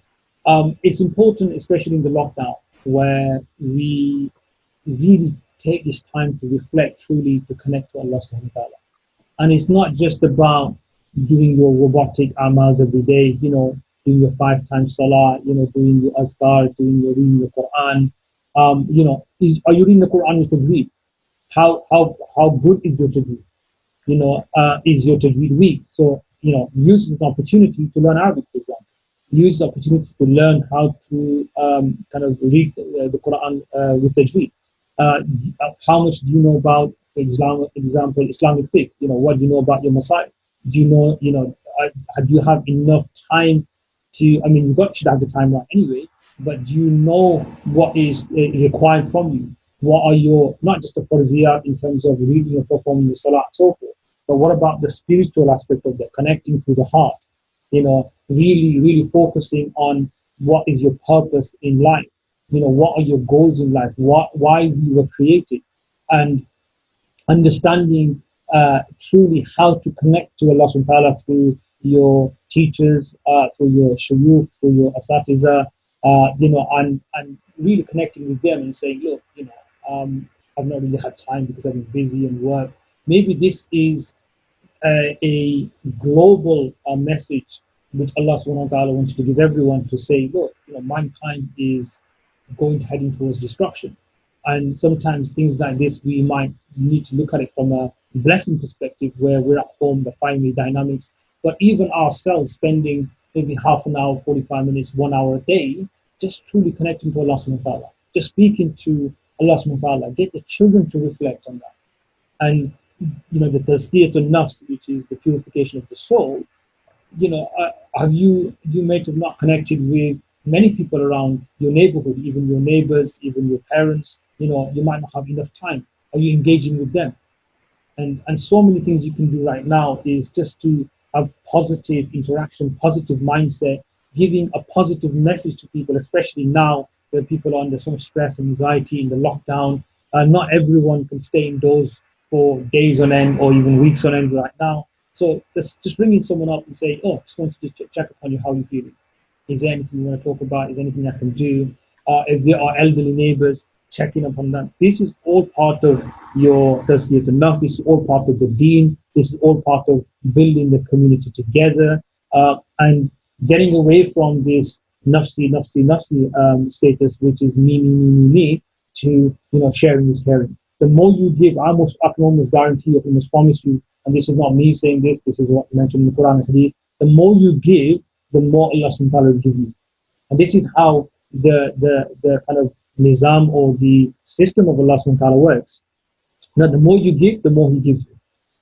ta'ala. It's important, especially in the lockdown, where we really take this time to reflect, truly to connect to Allah subhanahu wa ta'ala. And it's not just about doing your robotic amals every day, doing your 5 times salah, doing your azkar, reading the Quran. Are you reading the Quran with tajweed? How good is your tajweed? Is your tajweed weak? So, use the opportunity to learn Arabic, for example. Use the opportunity to learn how to kind of read the Quran with tajweed. How much do you know about, for example, Islamic fiqh? What do you know about your Masail? Do you know, do you have enough time to, you should have the time right anyway, but do you know what is required from you? What are your, not just the farziyat in terms of reading or performing the salah and so forth, but what about the spiritual aspect of that, connecting through the heart? Really, really focusing on what is your purpose in life. What are your goals in life? Why you were created, and understanding truly how to connect to Allah subhanahu wa ta'ala through your teachers, through your shuyukh, through your asatiza, and really connecting with them and saying, look, I've not really had time because I've been busy and work. Maybe this is a global message which Allah subhanahu wa ta'ala wants to give everyone, to say, look, mankind is heading towards destruction. And sometimes things like this, we might need to look at it from a blessing perspective, where we're at home, the family dynamics, but even ourselves spending maybe half an hour, 45 minutes, 1 hour a day, just truly connecting to Allah subhanahu wa ta'ala, just speaking to Allah subhanahu wa ta'ala, get the children to reflect on that. And the tazkiyatun nafs, which is the purification of the soul, you may have not connected with many people around your neighborhood, even your neighbors, even your parents. You might not have enough time. Are you engaging with them? And so many things you can do right now is just to have positive interaction, positive mindset, giving a positive message to people, especially now where people are under so much stress and anxiety in the lockdown. Not everyone can stay indoors for days on end or even weeks on end right now. So just bringing someone up and say, oh, just wanted to check upon you, how you're feeling. Is there anything you want to talk about? Is there anything I can do? If there are elderly neighbors, checking upon them. This is all part of your tazkiyatun nafs. This is all part of the deen. This is all part of building the community together and getting away from this nafsi status, which is me, to sharing is caring. The more you give, I can almost guarantee, I can almost promise you, and this is not me saying this is what mentioned in the Quran and Hadith, the more you give, the more Allah subhanahu wa ta'ala will give you. And this is how the kind of nizam or the system of Allah subhanahu wa ta'ala works. Now, the more you give, the more He gives you.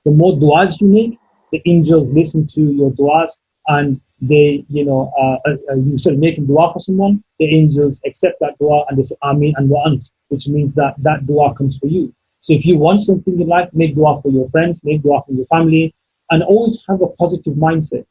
The more du'as you make, the angels listen to your du'as, and they, you start making dua for someone, the angels accept that dua and they say Ameen and Wa'ant, which means that dua comes for you. So if you want something in life, make dua for your friends, make dua for your family, and always have a positive mindset.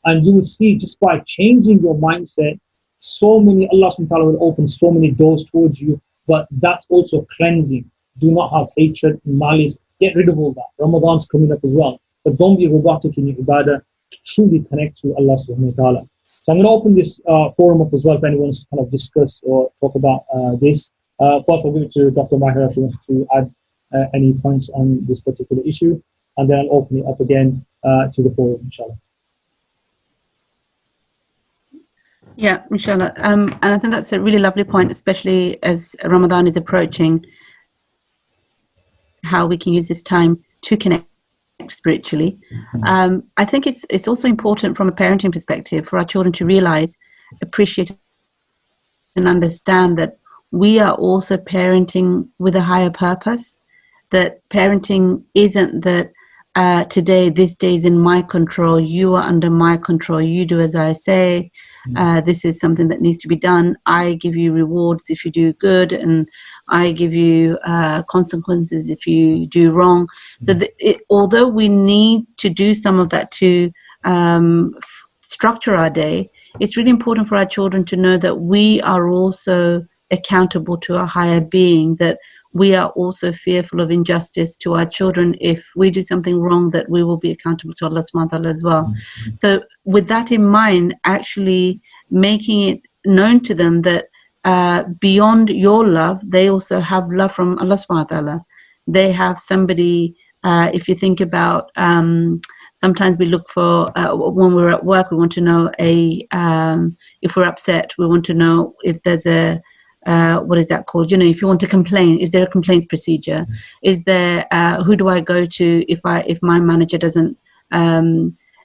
And you will see, just by changing your mindset, so many, Allah subhanahu wa ta'ala will open so many doors towards you, but that's also cleansing. Do not have hatred and malice. Get rid of all that. Ramadan's coming up as well. But don't be robotic in your ibadah. Truly connect to Allah subhanahu wa ta'ala. So I'm going to open this forum up as well if anyone wants to kind of discuss or talk about this. First, I'll give it to Dr. Mahir if he wants to add any points on this particular issue, and then I'll open it up again to the forum, inshallah. Yeah, inshallah. And I think that's a really lovely point, especially as Ramadan is approaching, how we can use this time to connect spiritually. I think it's also important from a parenting perspective for our children to realize, appreciate, and understand that we are also parenting with a higher purpose, that parenting isn't that today, this day is in my control, you are under my control, you do as I say, this is something that needs to be done, I give you rewards if you do good, and I give you consequences if you do wrong. So although we need to do some of that to structure our day, it's really important for our children to know that we are also accountable to a higher being, that we are also fearful of injustice to our children. If we do something wrong, that we will be accountable to Allah subhanahu wa ta'ala as well. So with that in mind, actually making it known to them that beyond your love, they also have love from Allah subhanahu wa ta'ala. They have somebody, if you think about, sometimes we look for, when we're at work, we want to know if we're upset, we want to know if there's a, what is that called? If you want to complain, is there a complaints procedure? Is there, who do I go to if my manager doesn't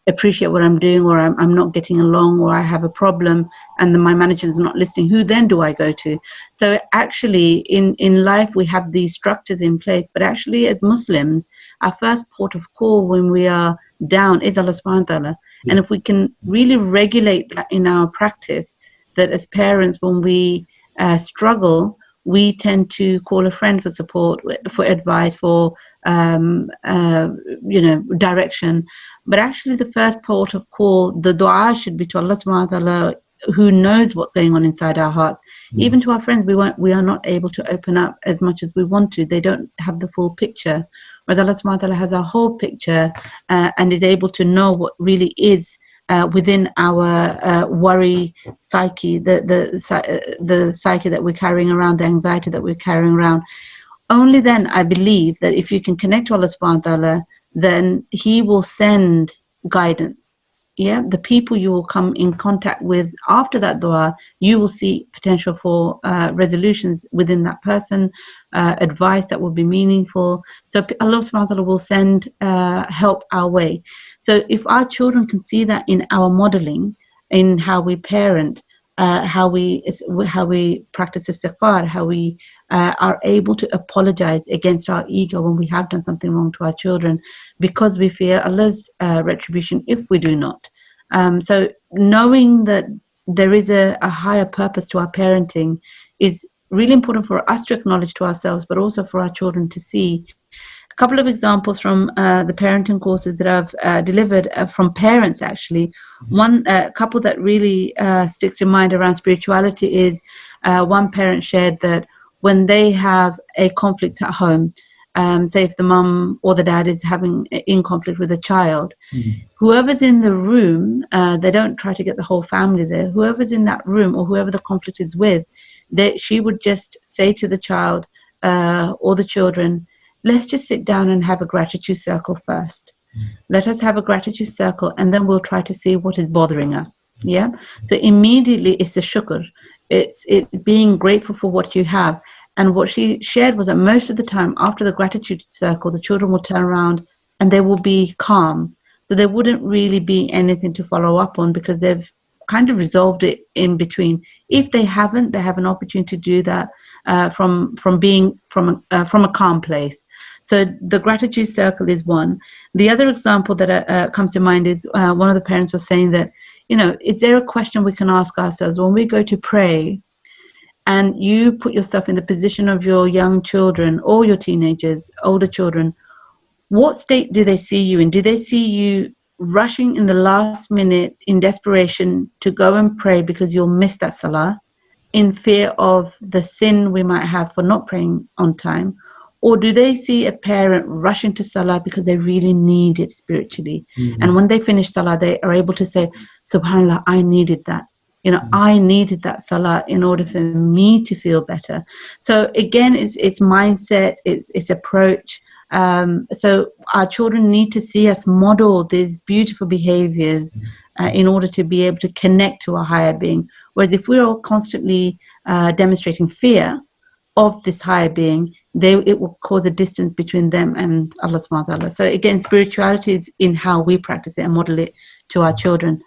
appreciate what I'm doing, or I'm not getting along, or I have a problem and then my manager is not listening? Who then do I go to? So actually in life we have these structures in place, but actually as Muslims, our first port of call when we are down is Allah subhanahu wa ta'ala. And if we can really regulate that in our practice, that as parents, when we struggle, we tend to call a friend for support, for advice, for direction. But actually the first port of call, the dua should be to Allah subhanahu wa ta'ala, who knows what's going on inside our hearts. Even to our friends, we are not able to open up as much as we want to. They don't have the full picture. Whereas Allah subhanahu wa ta'ala has a whole picture and is able to know what really is within our worry psyche, the psyche that we're carrying around, the anxiety that we're carrying around. Only then I believe that if you can connect to Allah subhanahu wa ta'ala, then He will send guidance. Yeah, the people you will come in contact with after that dua, you will see potential for resolutions within that person, advice that will be meaningful. So Allah subhanahu wa ta'ala will send help our way. So if our children can see that in our modeling, in how we parent, how we practice istighfar, how we are able to apologize against our ego when we have done something wrong to our children, because we fear Allah's retribution if we do not. So knowing that there is a higher purpose to our parenting is really important for us to acknowledge to ourselves, but also for our children to see. A couple of examples from the parenting courses that I've delivered from parents, actually. One couple that really sticks to mind around spirituality is one parent shared that when they have a conflict at home, say if the mum or the dad is having in conflict with a child, whoever's in the room, they don't try to get the whole family there. Whoever's in that room or whoever the conflict is with, she would just say to the child or the children, let's just sit down and have a gratitude circle first. Let us have a gratitude circle, and then we'll try to see what is bothering us. Yeah. So immediately it's a shukr. It's being grateful for what you have. And what she shared was that most of the time after the gratitude circle, the children will turn around and they will be calm. So there wouldn't really be anything to follow up on because they've kind of resolved it in between. If they haven't, they have an opportunity to do that from a calm place. So the gratitude circle is one. The other example that comes to mind is one of the parents was saying that, is there a question we can ask ourselves when we go to pray? And you put yourself in the position of your young children or your teenagers, older children, what state do they see you in? Do they see you rushing in the last minute in desperation to go and pray because you'll miss that salah in fear of the sin we might have for not praying on time? Or do they see a parent rushing to salah because they really need it spiritually? And when they finish salah, they are able to say, subhanAllah, I needed that. I needed that salah in order for me to feel better. So again, it's mindset, it's approach. So our children need to see us model these beautiful behaviors in order to be able to connect to a higher being. Whereas if we're all constantly demonstrating fear of this higher being, it will cause a distance between them and Allah subhanahu wa ta'ala. So again, spirituality is in how we practice it and model it to our children,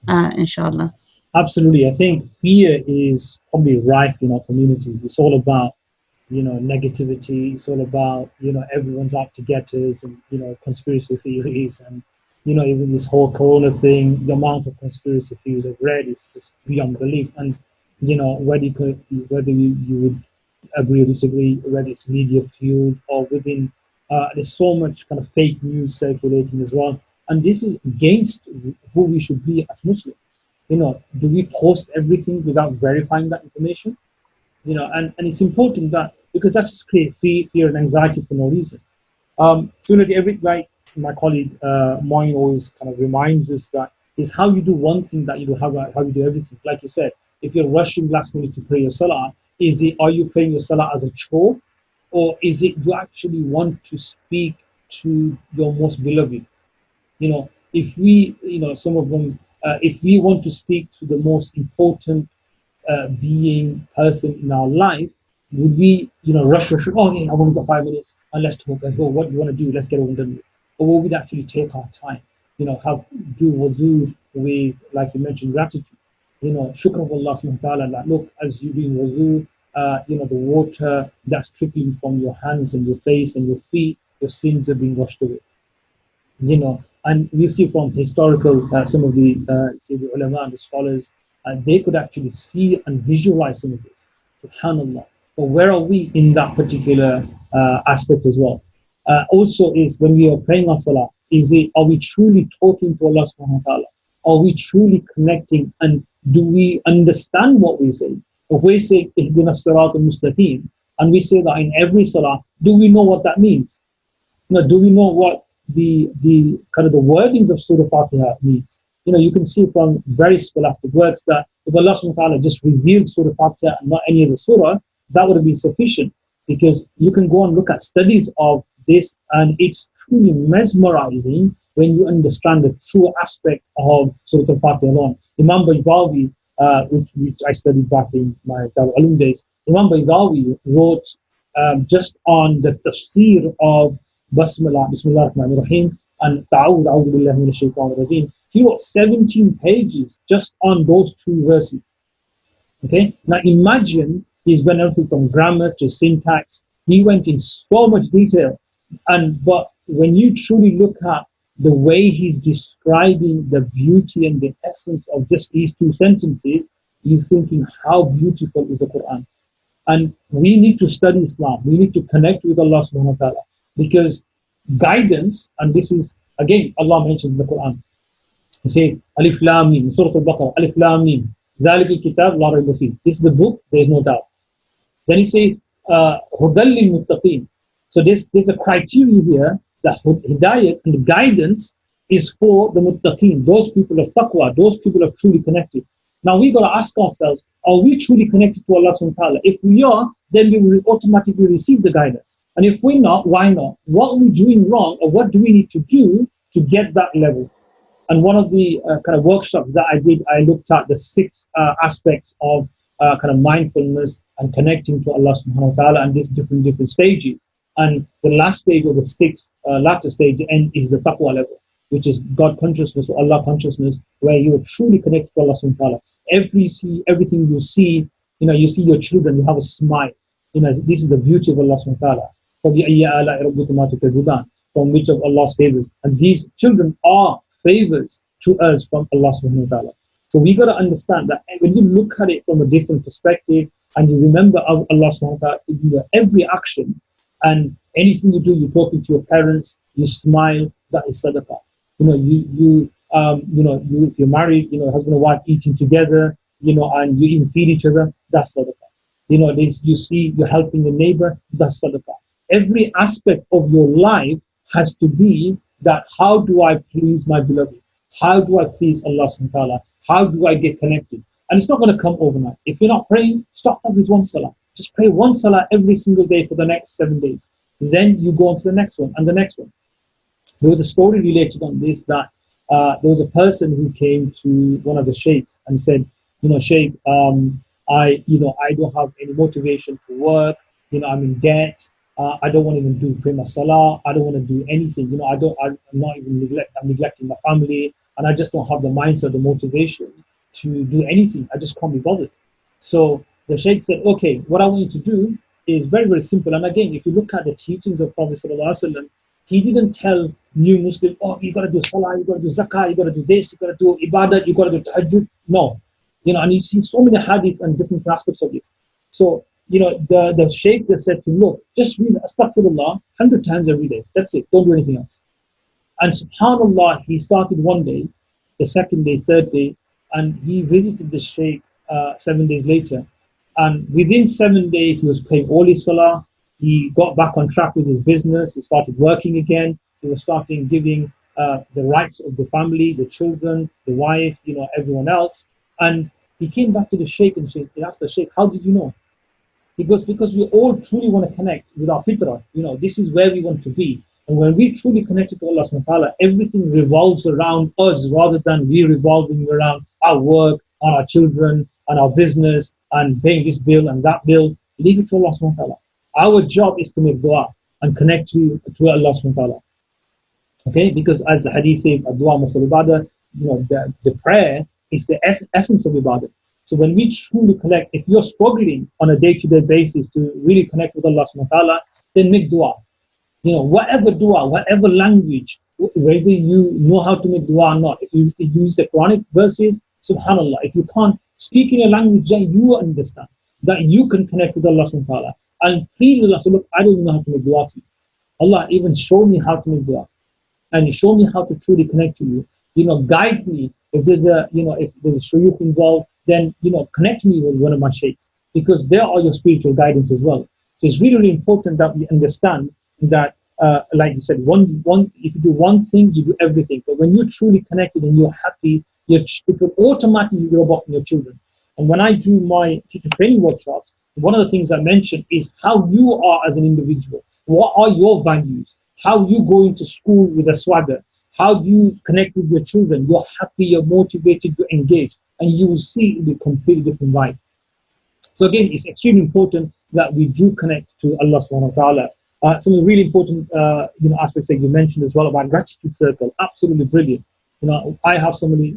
inshallah. Absolutely. I think fear is probably rife in our communities. It's all about, negativity. It's all about, everyone's out to get us and, conspiracy theories and, even this whole corona thing, the amount of conspiracy theories I've read is just beyond belief. And, whether you would agree or disagree, whether it's media fueled or within, there's so much kind of fake news circulating as well. And this is against who we should be as Muslims. Do we post everything without verifying that information? And it's important that, because that just creates fear and anxiety for no reason. Like my colleague Moin always kind of reminds us that is how you do one thing that you do, how you do everything. Like you said, if you're rushing last minute to pray your salah, are you praying your salah as a chore, or is it you actually want to speak to your most beloved? If we, some of them, if we want to speak to the most important person in our life, would we, rush? Oh, yeah, I want to go 5 minutes and let's talk. Let's go. What do you want to do? Let's get on done with. Or would we actually take our time? Do wudu with, like you mentioned, gratitude. Shukr of Allah subhanahu wa ta'ala. Look, as you doing wudu, the water that's trickling from your hands and your face and your feet, your sins are being washed away. And we see from historical, some of the ulama and the scholars, they could actually see and visualize some of this. SubhanAllah. But where are we in that particular aspect as well? Also is when we are praying our salah, are we truly talking to Allah subhanahu wa ta'ala? Are we truly connecting, and do we understand what we say? If we say Ihdina Sirat al-Mustaqim, and we say that in every salah, do we know what that means? Do we know what the kind of the wordings of Surah Fatiha means? You can see from very scholastic works that if Allah subhanahu wa ta'ala just revealed Surah Fatiha and not any other surah, that would have been sufficient, because you can go and look at studies of this, and it's truly mesmerizing when you understand the true aspect of Surah Al-Fatiha alone. Imam Baydawi, which I studied back in my Darul Ulum days, Imam Baydawi wrote just on the tafsir of Basmala, Bismillah ar-Rahman ar-Rahim, and Ta'awud, A'udhu Billahi Minash Shaitanir Rajeem. He wrote 17 pages just on those two verses. Okay, now imagine he's went everything from grammar to syntax. He went in so much detail, but when you truly look at the way he's describing the beauty and the essence of just these two sentences, you're thinking, how beautiful is the Quran? And we need to study Islam. We need to connect with Allah subhanahu wa ta'ala, because guidance, and this is again Allah mentioned in the Quran. He says, Alif Lam Mim, Surah Al-Baqarah, Alif Lam Mim, ذَلِكَ الْكِتَابُ لَا رَيْبَ فِيهِ. This is the book, there is no doubt. Then he says, هُدًى لِلْمُتَّقِينَ. So there's a criteria here that hidayat and the guidance is for the muttaqeen, those people of taqwa, those people are truly connected. Now we got to ask ourselves, are we truly connected to Allah subhanahu wa ta'ala? If we are, then we will automatically receive the guidance. And if we're not, why not? What are we doing wrong, or what do we need to do to get that level? And one of the kind of workshops that I did, I looked at the 6 aspects of kind of mindfulness and connecting to Allah subhanahu wa ta'ala, and these different stages. And the last stage, or the 6th latter stage, and is the taqwa level, which is God consciousness or Allah consciousness, where you are truly connected to Allah subhanahu wa ta'ala. Everything you see, you see your children, you have a smile. This is the beauty of Allah subhanahu wa ta'ala. From which of Allah's favors. And these children are favors to us from Allah subhanahu wa ta'ala. So we got to understand that when you look at it from a different perspective, and you remember Allah subhanahu wa ta'ala, every action and anything you do, you're talking to your parents, you smile, that is sadaqah. If you're married, husband and wife eating together, and you even feed each other, that's sadaqah. You see you're helping the neighbor, that's sadaqah. Every aspect of your life has to be that, how do I please my beloved? How do I please Allah subhanahu wa ta'ala? How do I get connected? And it's not going to come overnight. If you're not praying, start off with one salah. Just pray one salah every single day for the next 7 days. Then you go on to the next one and the next one. There was a story related on this, that there was a person who came to one of the sheikhs and said, Sheikh, I don't have any motivation to work. I'm in debt. I don't want to even do prima salah. I don't want to do anything. I'm neglecting my family, and I just don't have the mindset, the motivation to do anything. I just can't be bothered. So the Sheikh said, okay, what I want you to do is very, very simple. And again, if you look at the teachings of Prophet ﷺ, he didn't tell new Muslims, oh, you got to do salah, you got to do zakah, you got to do this, you got to do ibadah, you got to do tahajjud. No. And you see so many hadiths and different aspects of this. So, the Sheikh just said to him, look, just read Astaghfirullah 100 times every day. That's it. Don't do anything else. And subhanAllah, he started one day, the second day, third day, and he visited the Sheikh 7 days later. And within 7 days, he was paying all his salah. He got back on track with his business. He started working again. He was starting giving the rights of the family, the children, the wife, everyone else. And he came back to the Sheikh and he asked the Sheikh, how did you know? He goes, because we all truly want to connect with our fitrah. This is where we want to be. And when we truly connect to Allah subhanahu wa ta'ala, everything revolves around us rather than we revolving around our work, and our children, and our business, and paying this bill and that bill. Leave it to Allah subhanahu wa ta'ala. Our job is to make dua and connect to Allah subhanahu wa ta'ala. Okay, because as the hadith says, ad-dua mukhul ibadah, the prayer is the essence of ibadah. So when we truly connect, if you're struggling on a day-to-day basis to really connect with Allah subhanahu wa ta'ala, then make dua. Whatever dua, whatever language, whether you know how to make dua or not, if you use the Quranic verses, subhanallah, if you can't speak in a language that you understand, that you can connect with Allah subhanahu wa ta'ala, and please Allah, so look, I don't know how to make dua to you. Allah, even show me how to make dua. And show me how to truly connect to you. Guide me if there's a, if there's a shuyukh involved, then, connect me with one of my sheikhs, because they are your spiritual guidance as well. So it's really, really important that we understand that, like you said, if you do one thing, you do everything. But when you're truly connected and you're happy, it will automatically rub off on your children. And when I do my teacher training workshops, one of the things I mention is how you are as an individual. What are your values? How you go into school with a swagger? How do you connect with your children? You're happy, you're motivated, you're engaged, and you will see it will be a completely different life. So again, it's extremely important that we do connect to Allah subhanahu wa ta'ala. Some of the really important aspects that you mentioned as well about gratitude circle, absolutely brilliant. I have somebody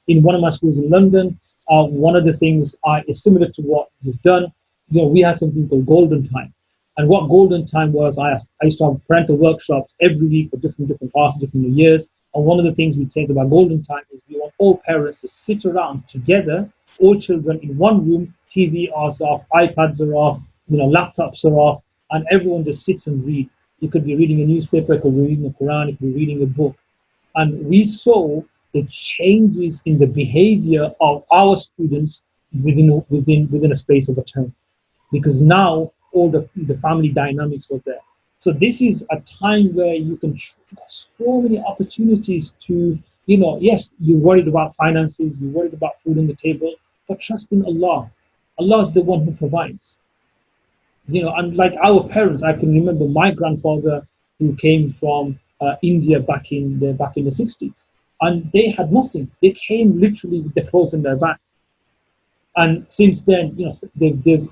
in one of my schools in London. One of the things is similar to what you've done. We had something called Golden Time. And what Golden Time was, I used to have parental workshops every week for different parts, different years. And one of the things we said about Golden Time is we want all parents to sit around together, all children in one room, TV are off, iPads are off, laptops are off, and everyone just sits and read. You could be reading a newspaper, you could be reading the Quran, you could be reading a book. And we saw the changes in the behavior of our students within a space of a term, because now all the family dynamics was there. So this is a time where you can so many opportunities to, yes, you're worried about finances, you're worried about food on the table, but trust in Allah. Allah is the one who provides. And like our parents, I can remember my grandfather who came from India back in the 60s, and they had nothing. They came literally with their clothes in their back. And since then, they've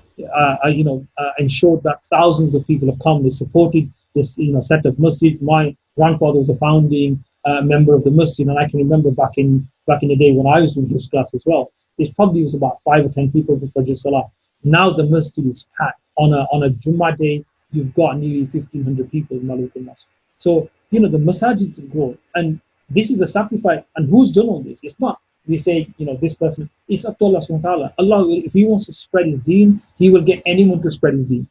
ensured that thousands of people have come. They supported this, set of masjids. My grandfather was a founding member of the masjid, and I can remember back in the day when I was doing his class as well. There probably was about 5 or 10 people for Fajr Salah. Now the masjid is packed. On a Jummah day, you've got nearly 1,500 people in Malikul Mosque. So the masajids have grown, and this is a sacrifice. And who's done all this? It's not. We say, this person, it's up to Allah subhanahu wa ta'ala. Allah, if He wants to spread His deen, He will get anyone to spread His deen.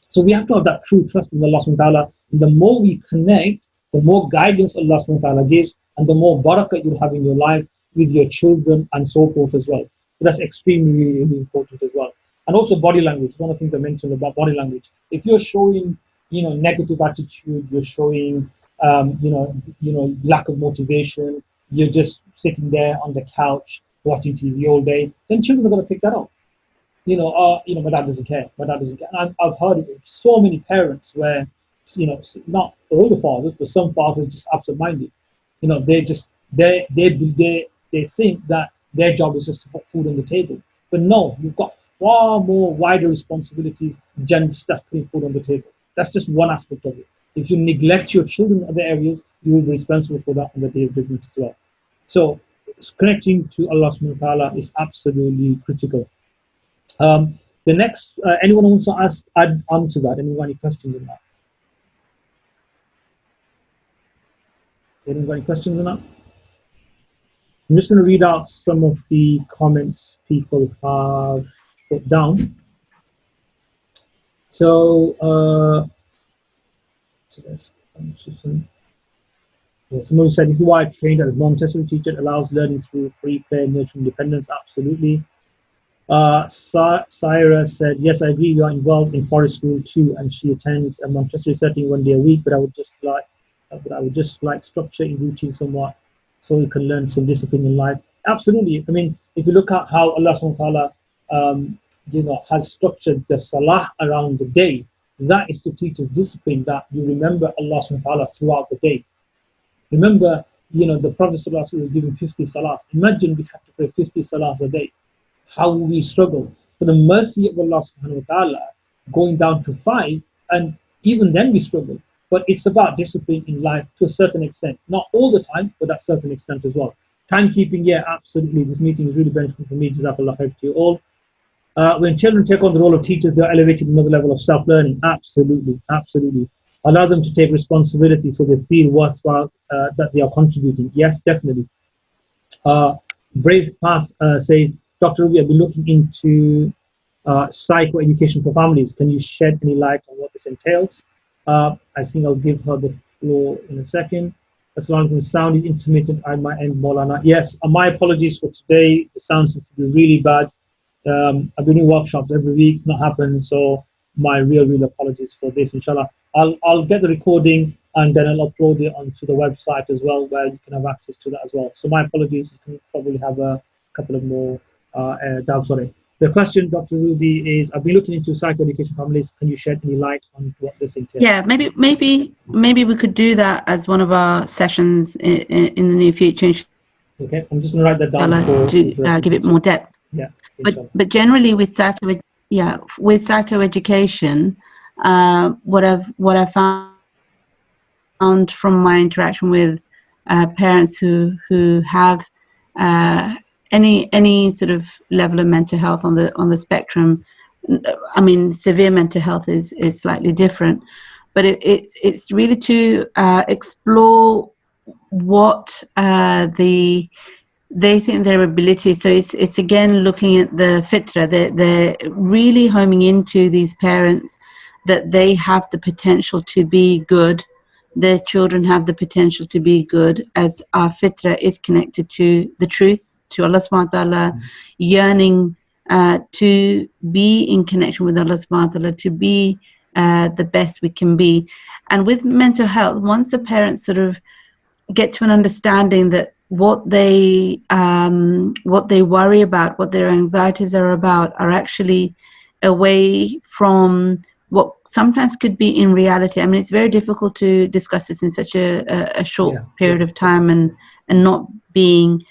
So we have to have that true trust in Allah subhanahu wa ta'ala. The more we connect, the more guidance Allah subhanahu wa ta'ala gives, and the more barakah you'll have in your life with your children and so forth as well. So that's extremely, really important as well. And also body language. One of the things I mentioned about body language. If you're showing, negative attitude, you're showing, lack of motivation, you're just sitting there on the couch watching TV all day, then children are going to pick that up. My dad doesn't care. My dad doesn't care. And I've heard of it. So many parents where, not all the fathers, but some fathers just absent-minded. They think that their job is just to put food on the table. But no, you've got far more wider responsibilities than just putting food on the table. That's just one aspect of it. If you neglect your children in other areas, you will be responsible for that on the day of judgment as well. So connecting to Allah subhanahu wa ta'ala is absolutely critical. The next, anyone wants to add on to that? Anyone got any questions on that? Anyone got any questions on that? I'm just going to read out some of the comments people have put down. So that's someone said, this is why I trained as a Montessori teacher. It allows learning through free play, nurturing independence. Absolutely. Syra said, yes, I agree. You are involved in forest school too, and she attends a Montessori setting 1 day a week. But I would just like structure in routine somewhat, so you can learn some discipline in life. Absolutely. I mean, if you look at how Allah subhanahu wa ta'ala, has structured the salah around the day, that is to teach us discipline, that you remember Allah subhanahu wa ta'ala throughout the day. Remember, the Prophet ﷺ was given 50 salahs. Imagine we have to pray 50 salahs a day. How will we struggle? For the mercy of Allah subhanahu wa ta'ala, going down to 5, and even then we struggle. But it's about discipline in life to a certain extent. Not all the time, but at a certain extent as well. Timekeeping, yeah, absolutely. This meeting is really beneficial for me. Jazakallah khair to you all. When children take on the role of teachers, they're elevated to another level of self-learning. Absolutely, absolutely. Allow them to take responsibility so they feel worthwhile, that they are contributing. Yes, definitely. Brave Path says, Dr. Ruby, I've been looking into psychoeducation for families. Can you shed any light on what this entails? I think I'll give her the floor in a second. Assalamualaikum. Sound is intermittent at my end, Maulana. Yes, my apologies for today. The sound seems to be really bad. I've been in workshops every week. It's not happened. So my real apologies for this. Inshallah, I'll get the recording and then I'll upload it onto the website as well, where you can have access to that as well. So my apologies. You can probably have a couple of more doubts on it. The question, Dr. Ruby, is: I've been looking into psychoeducation families. Can you shed any light on what this entails? Yeah, maybe we could do that as one of our sessions in the near future. Okay, I'm just going to write that down To give it more depth. Yeah. But generally with psychoeducation, what I've found from my interaction with parents who have any sort of level of mental health on the spectrum. I mean, severe mental health is slightly different, but it's really to explore what they think their ability. So it's again looking at the fitra. They're really homing into these parents that they have the potential to be good. Their children have the potential to be good, as our fitra is connected to the truth, to Allah subhanahu wa ta'ala, yearning to be in connection with Allah subhanahu wa ta'ala, to be the best we can be. And with mental health, once the parents sort of get to an understanding that what they worry about, what their anxieties are about, are actually away from what sometimes could be in reality. I mean, it's very difficult to discuss this in such a short period of time and not being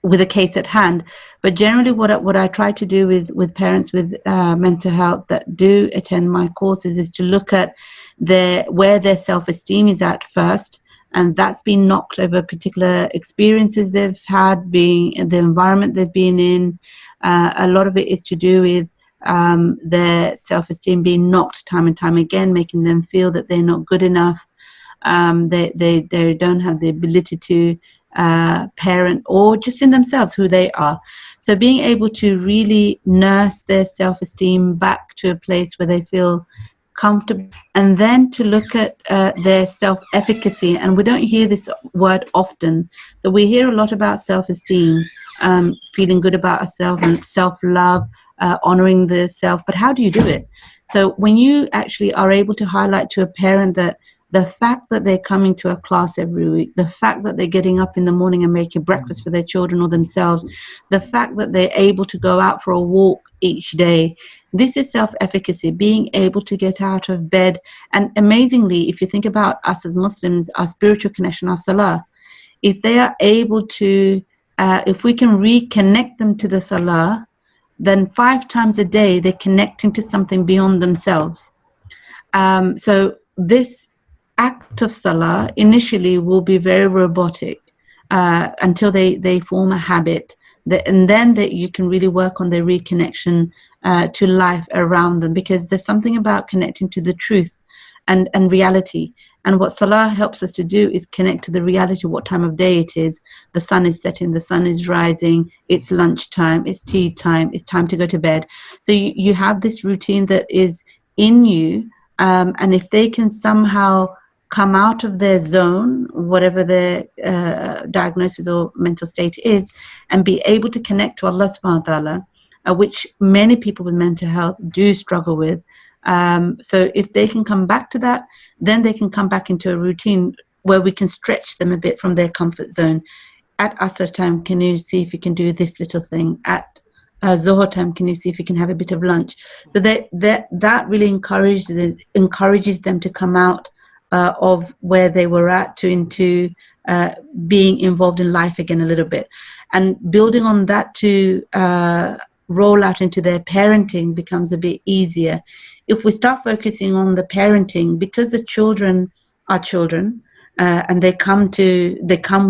with a case at hand. But generally what I try to do with parents with mental health that do attend my courses is to look at where their self-esteem is at first. And that's been knocked over particular experiences they've had, being in the environment they've been in. A lot of it is to do with their self-esteem being knocked time and time again, making them feel that they're not good enough. They don't have the ability to parent, or just in themselves who they are. So being able to really nurse their self-esteem back to a place where they feel comfortable, and then to look at their self-efficacy. And we don't hear this word often. So we hear a lot about self-esteem, feeling good about ourselves, and self-love, honoring the self. But how do you do it? So when you actually are able to highlight to a parent that the fact that they're coming to a class every week, the fact that they're getting up in the morning and making breakfast for their children or themselves, the fact that they're able to go out for a walk each day, this is self-efficacy, being able to get out of bed. And amazingly, if you think about us as Muslims, our spiritual connection, our salah, if they are able to, if we can reconnect them to the salah, then 5 times a day they're connecting to something beyond themselves. So this act of salah initially will be very robotic until they form a habit, and then that you can really work on their reconnection to life around them, because there's something about connecting to the truth and reality. And what salah helps us to do is connect to the reality, what time of day it is. The sun is setting, the sun is rising, it's lunchtime, it's tea time, it's time to go to bed. So you have this routine that is in you, and if they can somehow come out of their zone, whatever their diagnosis or mental state is, and be able to connect to Allah subhanahu wa ta'ala, which many people with mental health do struggle with. So if they can come back to that, then they can come back into a routine where we can stretch them a bit from their comfort zone. At Asr time, can you see if you can do this little thing? At Zohar time, can you see if you can have a bit of lunch? So that really encourages them to come out of where they were at into being involved in life again a little bit. And building on that to roll out into their parenting becomes a bit easier. If we start focusing on the parenting, because the children are children, and they come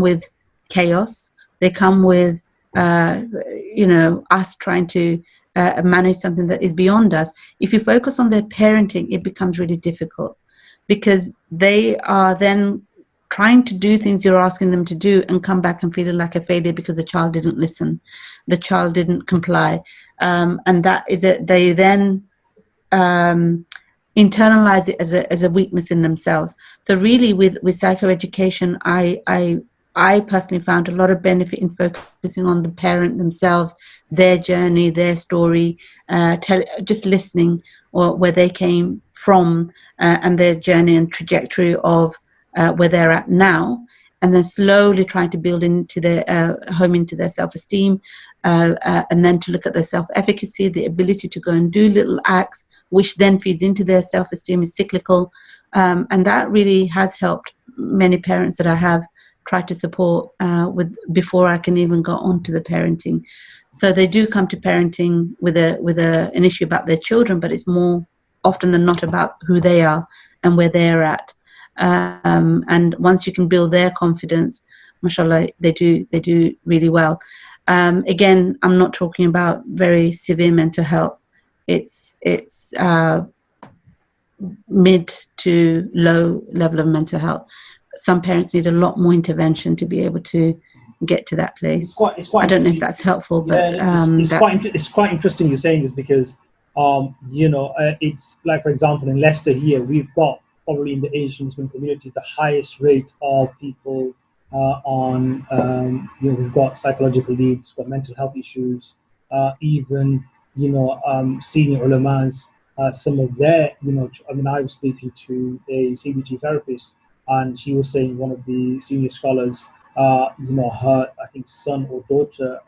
with chaos, they come with us trying to manage something that is beyond us. If you focus on their parenting, it becomes really difficult, because they are then trying to do things you're asking them to do and come back and feeling like a failure because the child didn't listen, the child didn't comply, and that is it. They then internalize it as a weakness in themselves. So really with psychoeducation, I personally found a lot of benefit in focusing on the parent themselves, their journey, their story, just listening or where they came from and their journey and trajectory of where they're at now, and then slowly trying to build into their home into their self-esteem, and then to look at their self-efficacy, the ability to go and do little acts, which then feeds into their self-esteem, is cyclical, and that really has helped many parents that I have tried to support with before I can even go on to the parenting. So they do come to parenting with an issue about their children, but it's more often than not about who they are and where they're at. And once you can build their confidence, mashallah, they do really well. Again, I'm not talking about very severe mental health. It's mid to low level of mental health. Some parents need a lot more intervention to be able to get to that place. It's quite I don't know if that's helpful, but it's quite interesting you're saying this, because it's like, for example, in Leicester here, we've got probably in the Asian Muslim community the highest rate of people we've got psychological needs, we've got mental health issues, even senior ulamas, some of their I was speaking to a CBT therapist, and she was saying one of the senior scholars, her, I think, son or daughter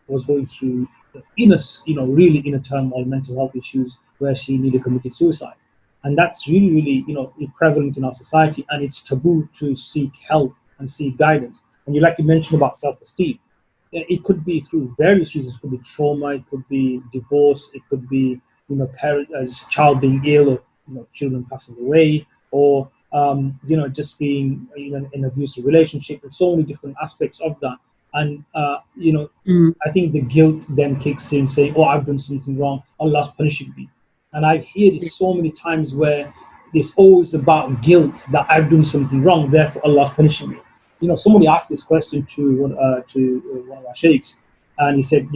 was going through really inner turmoil, mental health issues, where she nearly committed suicide. And that's really, prevalent in our society, and it's taboo to seek help and seek guidance. And like you mentioned about self-esteem, it could be through various reasons. It could be trauma, it could be divorce, it could be child being ill, or children passing away, or just being in an abusive relationship. There's so many different aspects of that. And I think the guilt then kicks in, saying, "Oh, I've done something wrong. Allah's punishing me." And I hear this so many times, where it's always about guilt, that I've done something wrong, therefore Allah's punishing me. Somebody asked this question to one of our sheikhs, and he said,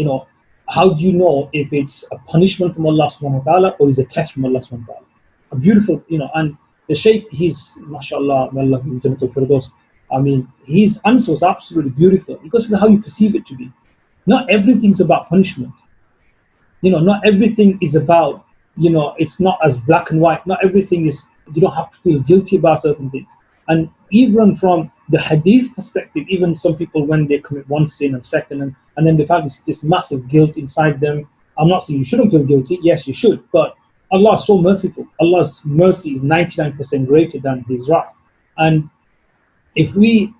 how do you know if it's a punishment from Allah subhanahu wa ta'ala or is a test from Allah subhanahu wa ta'ala? A beautiful, and the sheikh, he's, mashallah, I mean, his answer was absolutely beautiful, because it's how you perceive it to be. Not everything's about punishment. Not everything is about, it's not as black and white. Not everything is, you don't have to feel guilty about certain things. And even from the hadith perspective, even some people, when they commit one sin and second, and then they have this massive guilt inside them. I'm not saying you shouldn't feel guilty. Yes, you should. But Allah is so merciful. Allah's mercy is 99% greater than His wrath. And if we,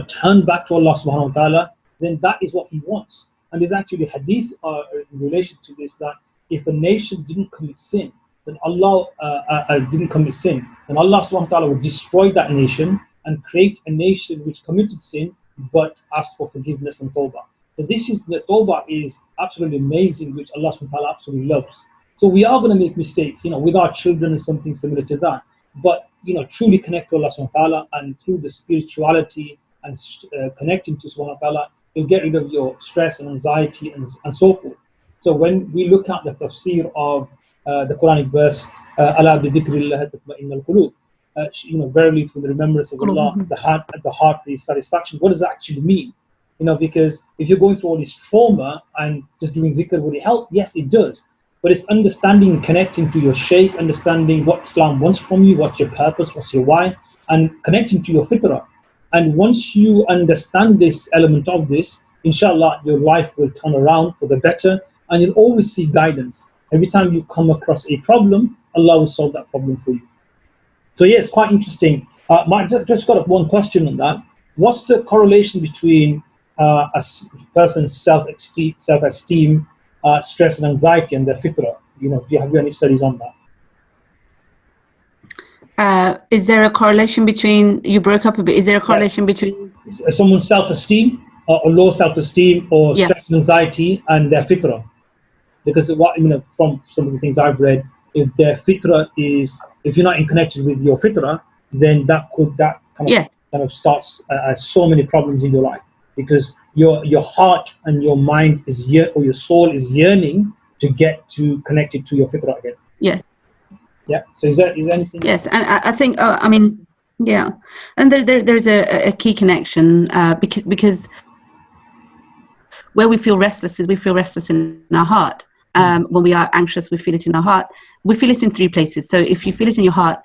turn back to Allah subhanahu wa ta'ala, then that is what He wants. And there's actually hadith in relation to this, that if a nation didn't commit sin, then Allah then Allah subhanahu wa ta'ala would destroy that nation and create a nation which committed sin but asked for forgiveness and tawbah. So the tawbah is absolutely amazing, which Allah subhanahu wa ta'ala absolutely loves. So we are going to make mistakes, with our children and something similar to that. But, truly connect to Allah subhanahu wa ta'ala, and through the spirituality and connecting to subhanahu wa ta'ala, you'll get rid of your stress and anxiety and so forth. So when we look at the tafsir of the Quranic verse, "Ala bi dhikrillah tatma'innul qulub," verily through the remembrance of Allah, the heart is satisfaction. What does that actually mean? Because if you're going through all this trauma and just doing dhikr, would it help? Yes, it does. But it's understanding and connecting to your shaykh, understanding what Islam wants from you, what's your purpose, what's your why, and connecting to your fitrah. And once you understand this element of this, inshallah, your life will turn around for the better, and you'll always see guidance. Every time you come across a problem, Allah will solve that problem for you. So yeah, it's quite interesting. I just got one question on that. What's the correlation between a person's self-esteem, stress and anxiety, and their fitrah? Do you have any studies on that? Is there a correlation between, you broke up a bit, is there a correlation between someone's self-esteem or low self-esteem or stress and anxiety and their fitrah? Because from some of the things I've read, if their fitrah is, if you're not connected with your fitrah, then that kind of starts so many problems in your life, because your heart and your mind or your soul is yearning to get connected to your fitrah again. Yeah. Yeah. So is there anything? Yes, and I think, I mean, yeah, and there's a key connection because where we feel restless is we feel restless in our heart. When we are anxious, we feel it in our heart. We feel it in 3 places. So if you feel it in your heart,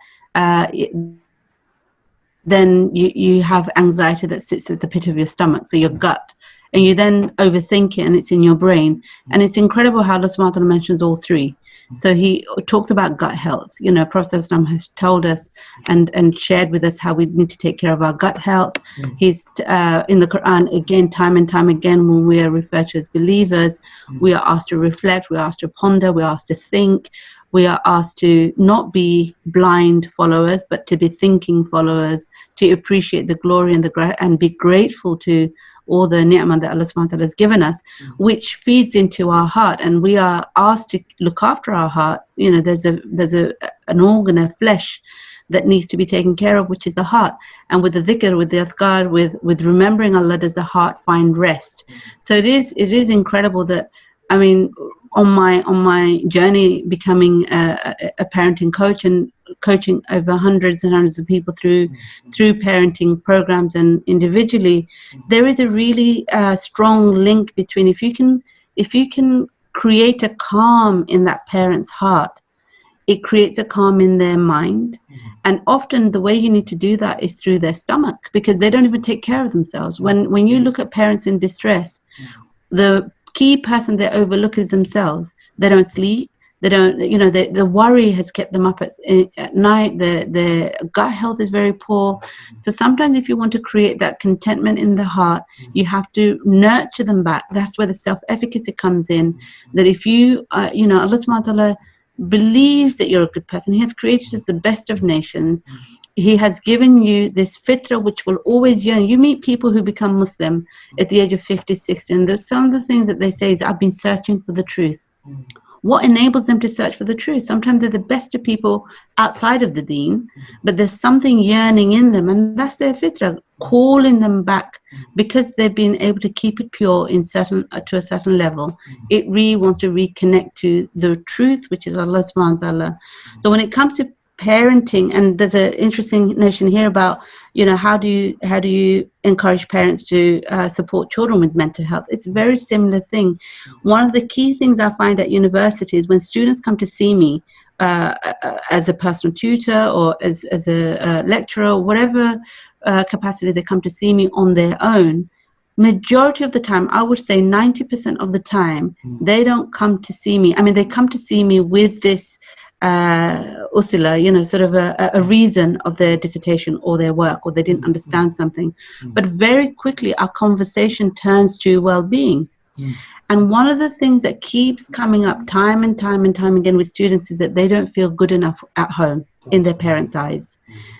then you have anxiety that sits at the pit of your stomach, so your gut, and you then overthink it, and it's in your brain. And it's incredible how Allah subhanahu wa ta'ala mentions all 3. So he talks about gut health. You know, Prophet has told us and shared with us how we need to take care of our gut health. He's in the Quran, again, time and time again, when we are referred to as believers, we are asked to reflect, we are asked to ponder, we are asked to think. We are asked to not be blind followers, but to be thinking followers, to appreciate the glory and be grateful to all the ni'mah that Allah subhanahu wa ta'ala has given us, which feeds into our heart. And we are asked to look after our heart. You know, there's an organ of flesh that needs to be taken care of, which is the heart. And with the dhikr, with the adhkar, with remembering Allah, does the heart find rest. So it is incredible that, I mean, on my journey becoming a parenting coach and coaching over hundreds and hundreds of people through parenting programs and individually, there is a really strong link between if you can create a calm in that parent's heart, it creates a calm in their mind. And often the way you need to do that is through their stomach, because they don't even take care of themselves. When you look at parents in distress, the key person they overlook is themselves. They don't sleep. They don't, you know, the worry has kept them up at night. Their gut health is very poor. So sometimes if you want to create that contentment in the heart, you have to nurture them back. That's where the self-efficacy comes in. That if you, you know, Allah subhanahu wa ta'ala believes that you're a good person. He has created us the best of nations. He has given you this fitrah which will always yearn. You meet people who become Muslim at the age of 50, 60, and there's some of the things that they say is, I've been searching for the truth. What enables them to search for the truth? Sometimes they're the best of people outside of the deen, but there's something yearning in them, and that's their fitrah, calling them back because they've been able to keep it pure in to a certain level. It really wants to reconnect to the truth, which is Allah subhanahu wa ta'ala. So when it comes to parenting, and there's an interesting notion here about, you know, how do you encourage parents to support children with mental health? It's a very similar thing. One of the key things I find at universities, when students come to see me as a personal tutor or as a lecturer, or whatever capacity they come to see me on their own, majority of the time, I would say 90% of the time, they don't come to see me. I mean, they come to see me with this usila, you know, sort of a reason of their dissertation or their work, or they didn't understand something. But very quickly, our conversation turns to well-being. And one of the things that keeps coming up time and time and time again with students is that they don't feel good enough at home in their parents' eyes.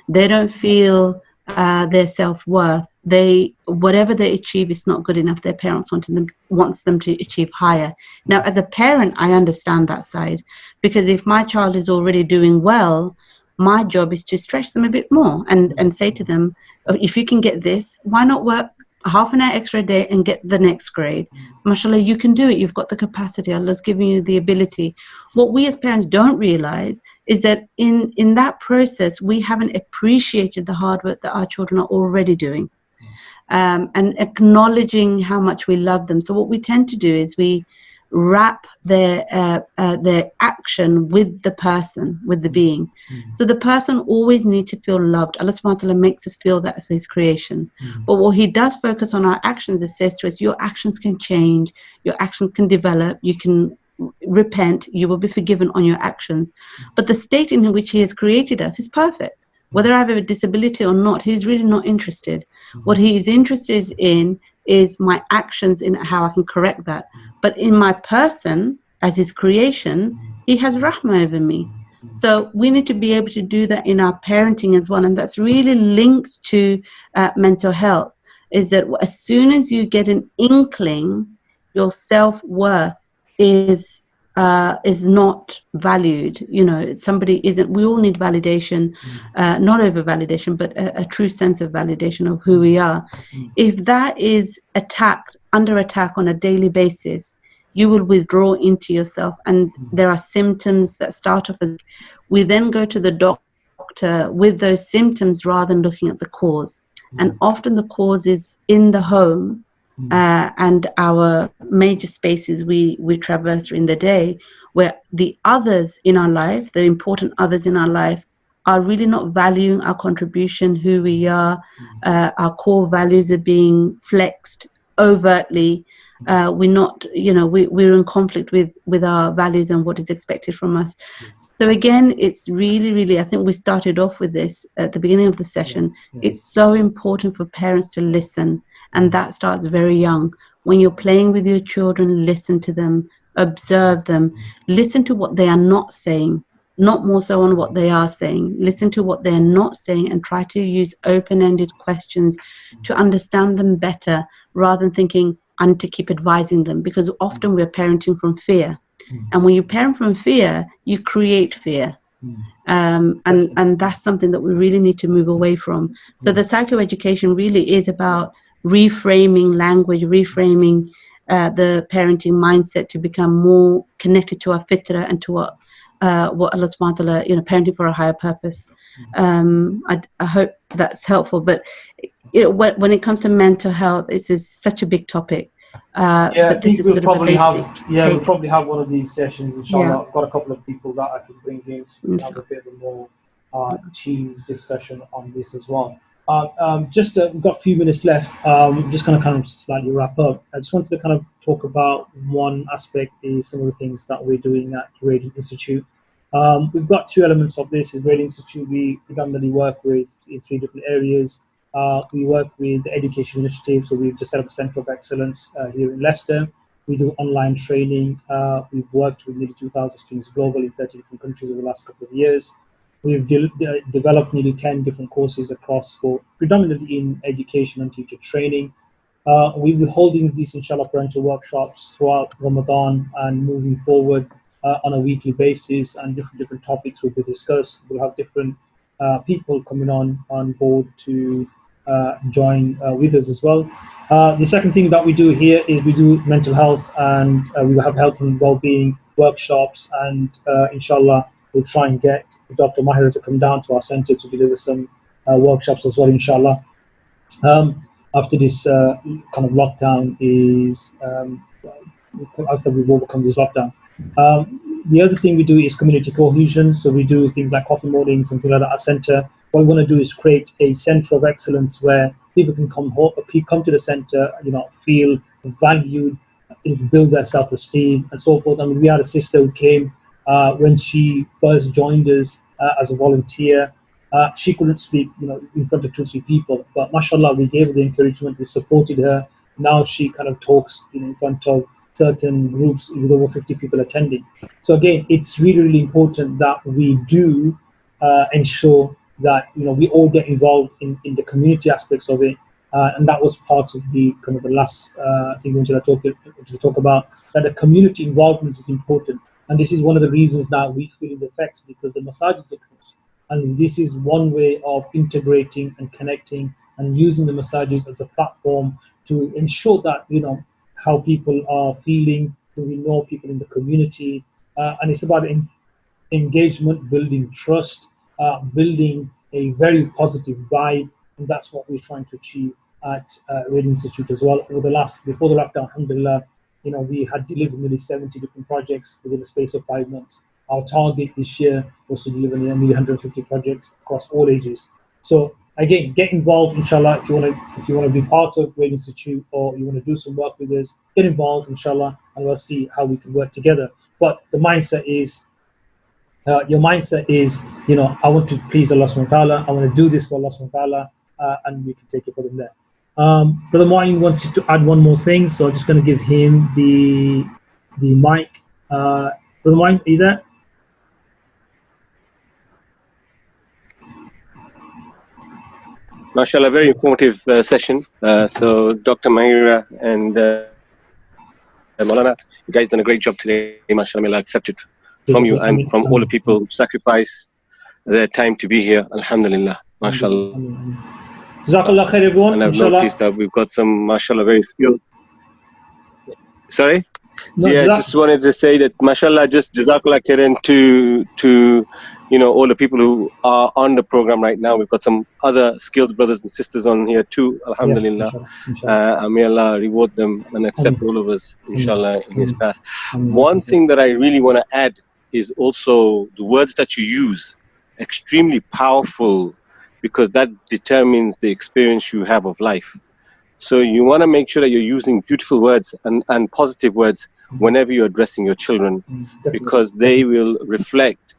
They don't feel their self-worth. Whatever they achieve is not good enough. Their parents wants them to achieve higher. Now, as a parent, I understand that side, because if my child is already doing well, my job is to stretch them a bit more and say to them, if you can get this, why not work half an hour extra a day and get the next grade? Mashallah, you can do it. You've got the capacity. Allah's giving you the ability. What we as parents don't realize is that in that process, we haven't appreciated the hard work that our children are already doing. And acknowledging how much we love them. So what we tend to do is we wrap their action with the person, with the being. So the person always needs to feel loved. Allah subhanahu wa ta'ala makes us feel that as his creation. But what he does focus on our actions, it says to us, your actions can change, your actions can develop, you can repent, you will be forgiven on your actions. But the state in which he has created us is perfect. Whether I have a disability or not, he's really not interested. What he is interested in is my actions, in how I can correct that. But in my person, as his creation, he has rahmah over me. So we need to be able to do that in our parenting as well. And that's really linked to mental health, is that as soon as you get an inkling, your self-worth is not valued. You know, somebody isn't, we all need validation, not over validation, but a true sense of validation of who we are. If that is under attack on a daily basis, you will withdraw into yourself, and there are symptoms that start off as we then go to the doctor with those symptoms rather than looking at the cause. And often the cause is in the home and our major spaces we traverse in the day, where the others in our life, the important others in our life, are really not valuing our contribution, who we are. Our core values are being flexed overtly. We're not, we're in conflict with our values and what is expected from us. So again, it's really, I think we started off with this at the beginning of the session. It's so important for parents to listen, and that starts very young. When you're playing with your children, listen to them, observe them, listen to what they are not saying, not more so on what they are saying. Listen to what they're not saying and try to use open-ended questions to understand them better, rather than thinking, I need to keep advising them, because often we're parenting from fear. And when you parent from fear, you create fear. And that's something that we really need to move away from. So the psychoeducation really is about reframing language, reframing the parenting mindset to become more connected to our fitra and to what Allah subhanahu wa ta'ala, parenting for a higher purpose. I hope that's helpful. But when it comes to mental health, this is such a big topic. I think we'll probably have one of these sessions, inshallah. I've got a couple of people that I can bring in to have a bit of a more team discussion on this as well. We've got a few minutes left. I'm just going to kind of slightly wrap up. I just wanted to kind of talk about one aspect, is some of the things that we're doing at Radiant Institute. We've got two elements of this. At Radiant Institute, we predominantly work with in 3 different areas. We work with the education initiative, so we've just set up a Centre of Excellence here in Leicester. We do online training. We've worked with nearly 2,000 students globally in 30 different countries over the last couple of years. We've developed nearly 10 different courses across, predominantly in education and teacher training. We'll be holding these, inshallah, parental workshops throughout Ramadan and moving forward on a weekly basis, and different topics will be discussed. We'll have different people coming on board to join with us as well. The second thing that we do here is we do mental health, and we will have health and well-being workshops, and inshallah we'll try and get Dr. Mahira to come down to our center to deliver some workshops as well, inshallah. After this kind of lockdown is, after we've overcome this lockdown. The other thing we do is community cohesion. So we do things like coffee mornings and things like that at our center. What we want to do is create a center of excellence where people can come to the center, feel valued, build their self-esteem and so forth. I mean, we had a sister who came when she first joined us as a volunteer. She couldn't speak, in front of 2-3 people, but mashallah, we gave her the encouragement, we supported her. Now she kind of talks, in front of certain groups with over 50 people attending. So again, it's really important that we do ensure that we all get involved in the community aspects of it, and that was part of the kind of the last thing we wanted to talk about, that the community involvement is important. And this is one of the reasons that we feel in the effects, because the massages are closed, and this is one way of integrating and connecting and using the massages as a platform to ensure that how people are feeling. We know people in the community, and it's about engagement, building trust, building a very positive vibe, and that's what we're trying to achieve at Radiant Institute as well. Before the lockdown, alhamdulillah, we had delivered nearly 70 different projects within the space of 5 months. Our target this year was to deliver nearly 150 projects across all ages. So again, get involved, inshallah. If you want to be part of Radiant Institute, or you want to do some work with us, get involved, inshallah, and we'll see how we can work together. But the mindset is, your mindset is, I want to please Allah subhanahu wa ta'ala, I want to do this for Allah subhanahu wa ta'ala, and we can take it from there. Brother Mu'in wanted to add one more thing, so I'm just going to give him the mic. Brother Mu'in, are you there? MashaAllah, very informative session. So Dr. Mahira and Maulana, you guys done a great job today. MashaAllah, may Allah accept it from you and from all the people who sacrifice their time to be here. Alhamdulillah, MashaAllah. Jazakallah khair, everyone. And I've noticed that we've got some, MashaAllah, very skilled. Sorry? No, yeah, just wanted to say that, MashaAllah, just Jazakallah khairan to you know, all the people who are on the program right now. We've got some other skilled brothers and sisters on here too, alhamdulillah. May Allah reward them and accept all of us, inshallah, in His path. One thing that I really want to add is also the words that you use, extremely powerful, because that determines the experience you have of life. So you want to make sure that you're using beautiful words and positive words whenever you're addressing your children, because they will reflect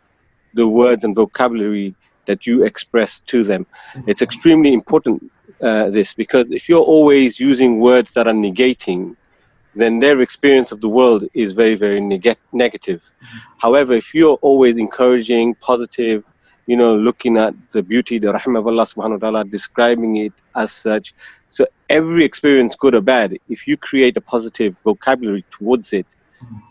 the words and vocabulary that you express to them. It's extremely important, this, because if you're always using words that are negating, then their experience of the world is very, very negative. However, if you're always encouraging, positive, you know, looking at the beauty, the rahmah of Allah subhanahu wa ta'ala, describing it as such. So every experience, good or bad, if you create a positive vocabulary towards it,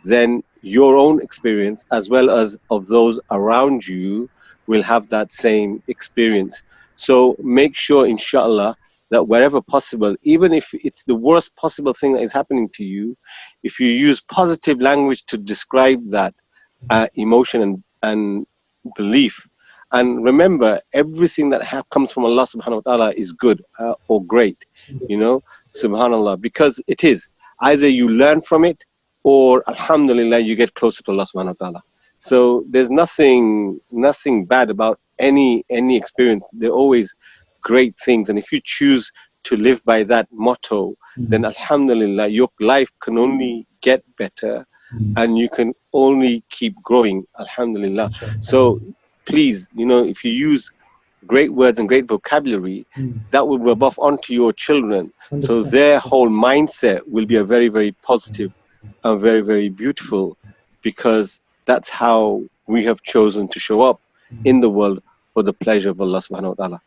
then your own experience, as well as of those around you, will have that same experience. So make sure, inshallah, that wherever possible, even if it's the worst possible thing that is happening to you, if you use positive language to describe that emotion and belief. And remember, everything that comes from Allah subhanahu wa ta'ala is good or great, you know, subhanallah, because it is. Either you learn from it, or alhamdulillah, you get closer to Allah subhanahu wa ta'ala. So there's nothing bad about any experience. They're always great things. And if you choose to live by that motto, then alhamdulillah, your life can only get better and you can only keep growing, alhamdulillah. So please, you know, if you use great words and great vocabulary, that will rub off onto your children. 100%. So their whole mindset will be a very, very positive and very, very beautiful, because that's how we have chosen to show up in the world for the pleasure of Allah subhanahu wa ta'ala.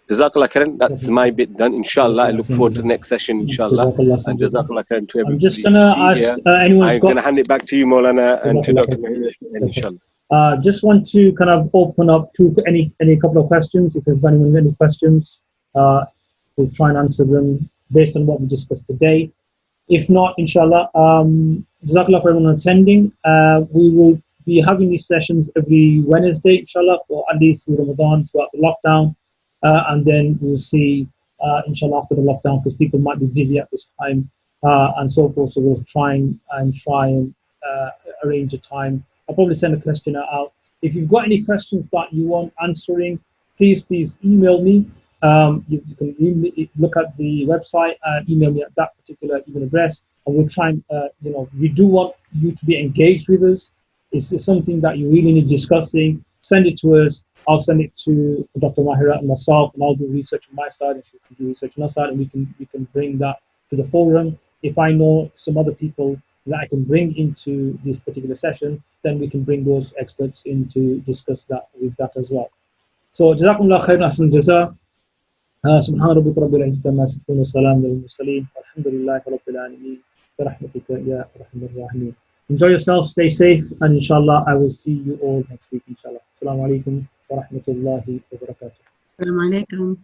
Jazakallah khairan. That's my bit done. Inshallah, I look forward to the next session, inshallah. And Jazakallah khairan to everybody. I'm just going to ask anyone. I'm going to hand it back to you, Maulana, and to Dr. Mahir, inshallah. Just want to kind of open up to any couple of questions. If there's anyone any questions, we'll try and answer them based on what we discussed today. If not, inshallah, Jazakallah for everyone attending. We will be having these sessions every Wednesday, inshallah, for at least through Ramadan, throughout the lockdown. And then we'll see, inshallah, after the lockdown, because people might be busy at this time and so forth. So we'll try and arrange a time. I'll probably send a questionnaire out. If you've got any questions that you want answering, please email me. You can look at the website and email me at that particular email address, and we'll try and, we do want you to be engaged with us. It's something that you really need discussing. Send it to us. I'll send it to Dr. Mahira and myself, and I'll do research on my side, and she can do research on our side, and we can bring that to the forum. If I know some other people that I can bring into this particular session, then we can bring those experts in to discuss that with that as well. So, Jazakumullah khairan, ahsan jaza. Subhana rabbika rabbil izzati amma yasifun wa salamun alal mursaleen. Alhamdulillahi rabbil alameen. Bi rahmatika ya arhamar rahimin. Enjoy yourself, stay safe, and inshallah, I will see you all next week, inshallah. Assalamu alaikum wa rahmatullahi wa barakatuh. Assalamu alaikum.